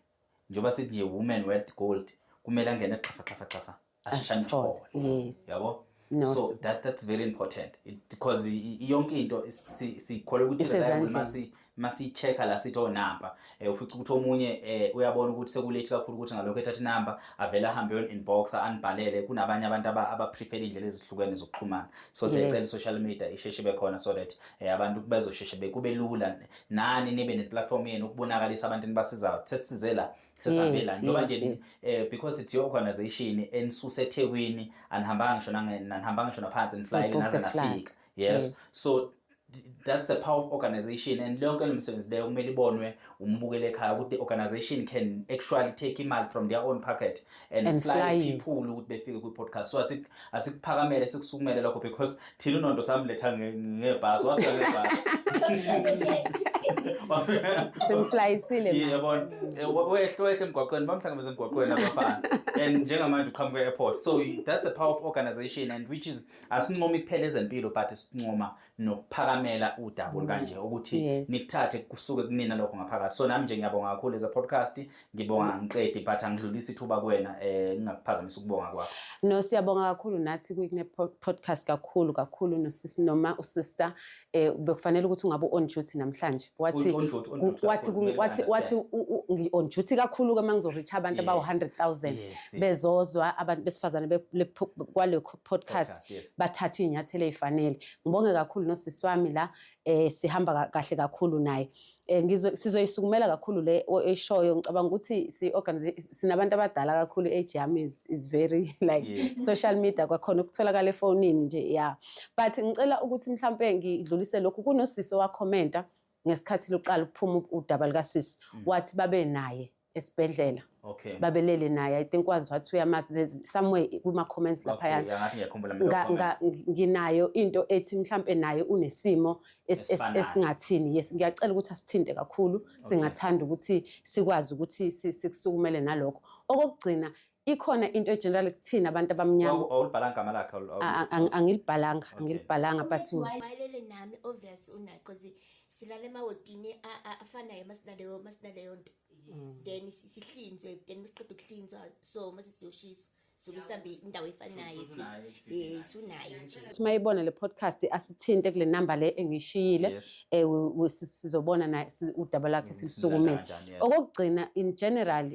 njoba sithi nje Women Worth Gold kumele angene xafa ashishane. Yes. Yabo? So that's very important because yonke into sikholwa ukuthi masi check la sithi onamba ufica ukuthi omunye uyabona ukuthi sekulethi kakhulu ukuthi ngalokho ethatha inamba avela ahambe on inbox anibhalele kunabanye abantu abaprefer indlela ezihlukene zokuxhumana. So siyacela social media isheshe bekhona so that abantu bezosheshe bekube lula nani nibe ne platform yenu ukubonakalisa abantu nibasizayo sesizela sesabela ngoba nje because it's your organization ensuse eThekwini anihambanga ngisho naphansi nifly naze nafika. Yes, so that's a power of organization and lonke lomsebenzi leyo kumele ibonwe umbukele ekhaya ukuthi the organization can actually take imali from their own pocket and fly people ukuthi befike ku podcast. So asikuphakamele sikusukumele lokho because thina unonto samletha ngebhasi wafika ngebhasi. Simflyisile yabona wehle emgwaqweni bamhlangabeza emgwaqweni abafana and njengamanje uqhamuka airport. So that's a power of organization and which is asinqoma iphela ezempilo but sinqoma nokuphakamela udaba kanje ukuthi nikuthathe kusuke kunina lokho ngaphakathi. So nami nje ngiyabonga kakhulu eza podcast ngibonga ngiqedi but angidlulisi ithuba kuwena ngingakuphazamisa ukubonga kwakho. No siyabonga kakhulu nathi kune podcast kakhulu nosisi noma usister bekufanele ukuthi ungabe on duty namhlanje wathi on duty kakhulu ke mangizoreach abantu abawu 100,000 bezozwa abantu besifazane kwale podcast bathatha inyathelo ezifanele. Ngibonge kakhulu nosisi wami la sihamba kahle kakhulu naye. Sizoyisukumela kakhulu le eshoyo ngicabanga ukuthi sinabantu abadala kakhulu age yami is very like social media kwakhona ukutholakala efonini nje yeah but ngicela ukuthi mhlambe ngidlulise lokhu kunosisi wa commenta ngesikhathi loqala ukuphuma udaba lika sisi wathi babe naye esibedlela. Okay. Babelele naye I think wazi wathi uyamazi there's somewhere kuma comments lapha yana nginayo into ethi mhlambe naye unesimo esingathini. Yes ngiyacela ukuthi asithinte kakhulu singathanda ukuthi sikwazi ukuthi sikusukumele nalokho. Okugcina ikhona into egeneral kuthina abantu abamnyama awulibhalanga igama lakhe angilibhalanga but wayelele nami obvious una because silale emawodini afanayo masinaleyo nto then sihlinzwe then masiqeda ukuhlinzwa so mase siyoshisa suke sihambe indawo efanayo sunayo nje. Mayibona le podcast asithinte kule number le engishiyile sizobona na udaba lakhe silisukumele. Okugcina in general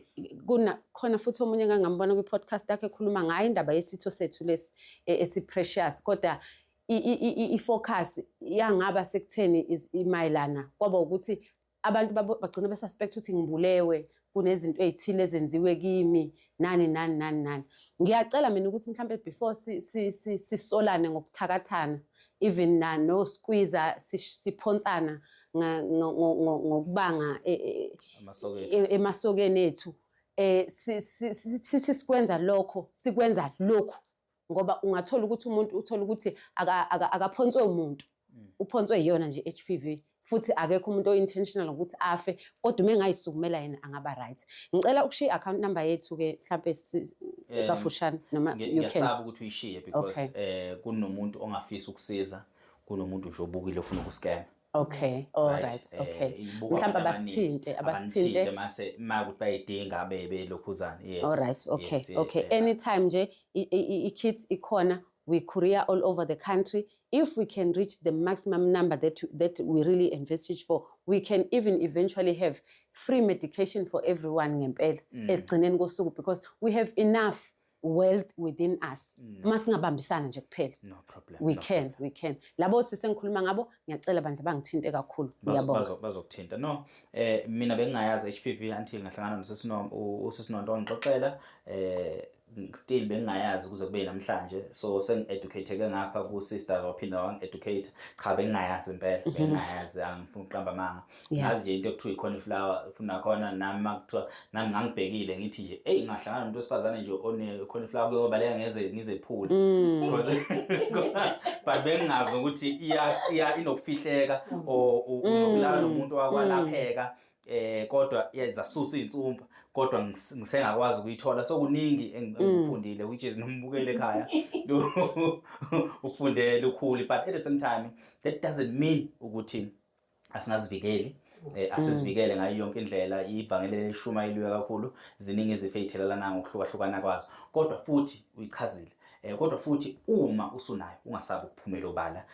khona futhi omunye ngangambona kwi podcast yakhe ekhuluma ngayo indaba yesitho sethu lesi esi-precious kodwa i-focus yangaba sekutheni imayelana kwaba ukuthi abantu bagcina besuspect ukuthi ngibulewe kunezinto ezithile ezenziwe kimi nani. Ngiyacela mina ukuthi mhlambe before sisolane ngokuthakathana even no squeezer siphonsana ngokubanga emasokeni ethu sikwenza lokho sikwenza lokho ngoba ungathola ukuthi umuntu uthola ukuthi akaphonswe umuntu uphonswe yiyona nje HPV futhi akekho umuntu o-intentional ukuthi afe kodwa uma engayisukumela yena angaba right. Ngicela ukushiya i-account number yethu ke mhlambe kafushane noma you can. Ngiyasaba ukuthi uyishiye because kunomuntu ongafisa ukusiza kunomuntu nje obukile ufuna ukuscam. Okay, all right. Okay. Mhlamba abasithinte mase makuthi bayidinga bebe lokhuzana. Yes. All right. Okay. Yes, okay. Anytime nje i-kits ikhona, we courier all over the country. If we can reach the maximum number that we really envisage for, we can even eventually have free medication for everyone ngempela egcineni kosuku because we have enough wealth within us. Masingabambisana nje kuphela. No problem. We can. Labo sisengikhuluma ngabo ngiyacela bandla bangithinte kakhulu. Ngiyabonga. Bazokuthinta. No, mina bengingayazi HPV until ngahlangana usisinondo ngixoxela still bengingayazi kuze kube namhlanje so sengi-educate-ke ngapha ku-sister waphinda wangi-educate cha bengingayazi impela bengingayazi angifuna uqamba amanga ngazi nje into ekuthiwa i-cauliflower funa khona nami makuthiwa nami ngangibhekile ngithi nje ngahlangana nomuntu wesifazane nje one-cauliflower kuyobaleka ngizephula but bengingazi ukuthi inokufihleka unokulala nomuntu wakwalapheka kodwa yazasusa insumpa kodwa ngisengakwazi ukuyithola so kuningi engifundile which is nombukele ekhaya ufundele ukhulu but at the same time that doesn't mean ukuthi asingazivikeli asisivikele ngayo yonke indlela ivangeli lishumayelwe kakhulu ziningi izifo ezithelelana ngokuhlukahlukana kwazo kodwa futhi uyichazile kodwa futhi uma usunayo ungasabi ukuphumela obala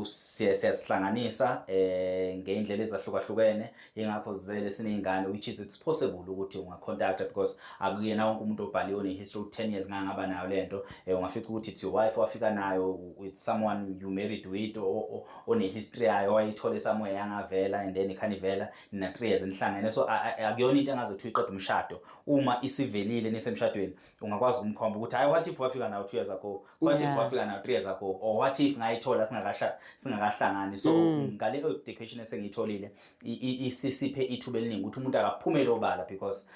siyasihlanganisa ngeindlela ezahlukahlukene ingakho zizele sinezingane which is it's possible ukuthi ungacontact because akuyena wonke umuntu obhaliwe one history 10 years ngangaba nayo lento ungafika ukuthi it's your wife wafika nayo with someone you married with one history yayo wayithola somewhere yangavela and then ikhanivela na 3 years nihlangene so akuyona into engazothi uyiqeda umshado uma isivelile nisemshadweni ungakwazi ukumkhomba ukuthi hayi what if wafika nayo 2 years ago what if wafika nayo 3 years ago or what if ngayithola singakahlangani so ngale education esengiyitholile isiphe ithuba eliningi ukuthi umuntu akaphumele obala because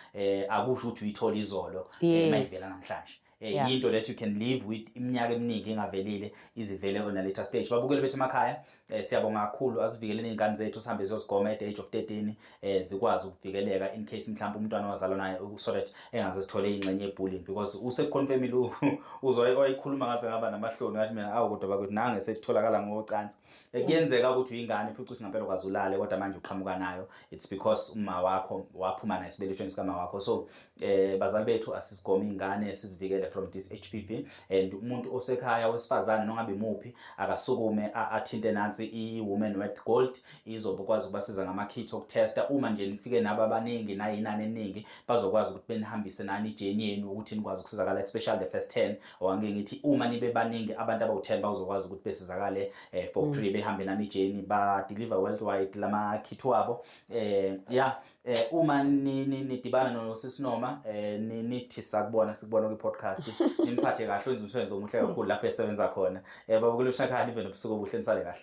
akusho ukuthi uyithola izolo mayivela namhlanje into that you can live with iminyaka eminingi engavelile izivele on a later stage babukele bethu emakhaya siyabonga kakhulu asivikeleni ingane zethu sihambe ziyozigoma at the age of 13 zikwazi ukuvikeleka in case mhlawumbe umntwana wazalwa naye so that engaze sithole ingxenye yebullying because useconfirmile uzoyikhuluma ngaze ngaba namahloni ngathi mina kodwa bakuthi nange setholakala ngocansi kuyenzeka ukuthi ingane futhi ngempela kwazulale kodwa manje uqhamuka nayo it's because uma wakho waphuma nayo isibelethweni sikama wakho so bazali bethu asisigome ingane sizivikele from this HPV and umuntu osekhaya wesifazane nongabe muphi akasukume athinte nansi i-women with gold izobukwazi ukubasiza ngama-kit okutesta uma nje nifike nabo abaningi nayinani eningi bazokwazi ukuthi benihambise nani ijeni yenu ukuthi nikwazi ukusizakala especially the first 10 owange ngithi uma nibe baningi abantu abawu10 bazokwazi ukuthi besizakale for free behambe nani ijeni ba deliver worldwide lama-kit wabo uma nidibana noSisinoma nithi sikubona kwi-podcast nimphathe kahle wenza umsebenzi omuhle kakhulu lapho esebenza khona babukele ushaka nibe nobusuku obuhle nisale kahle.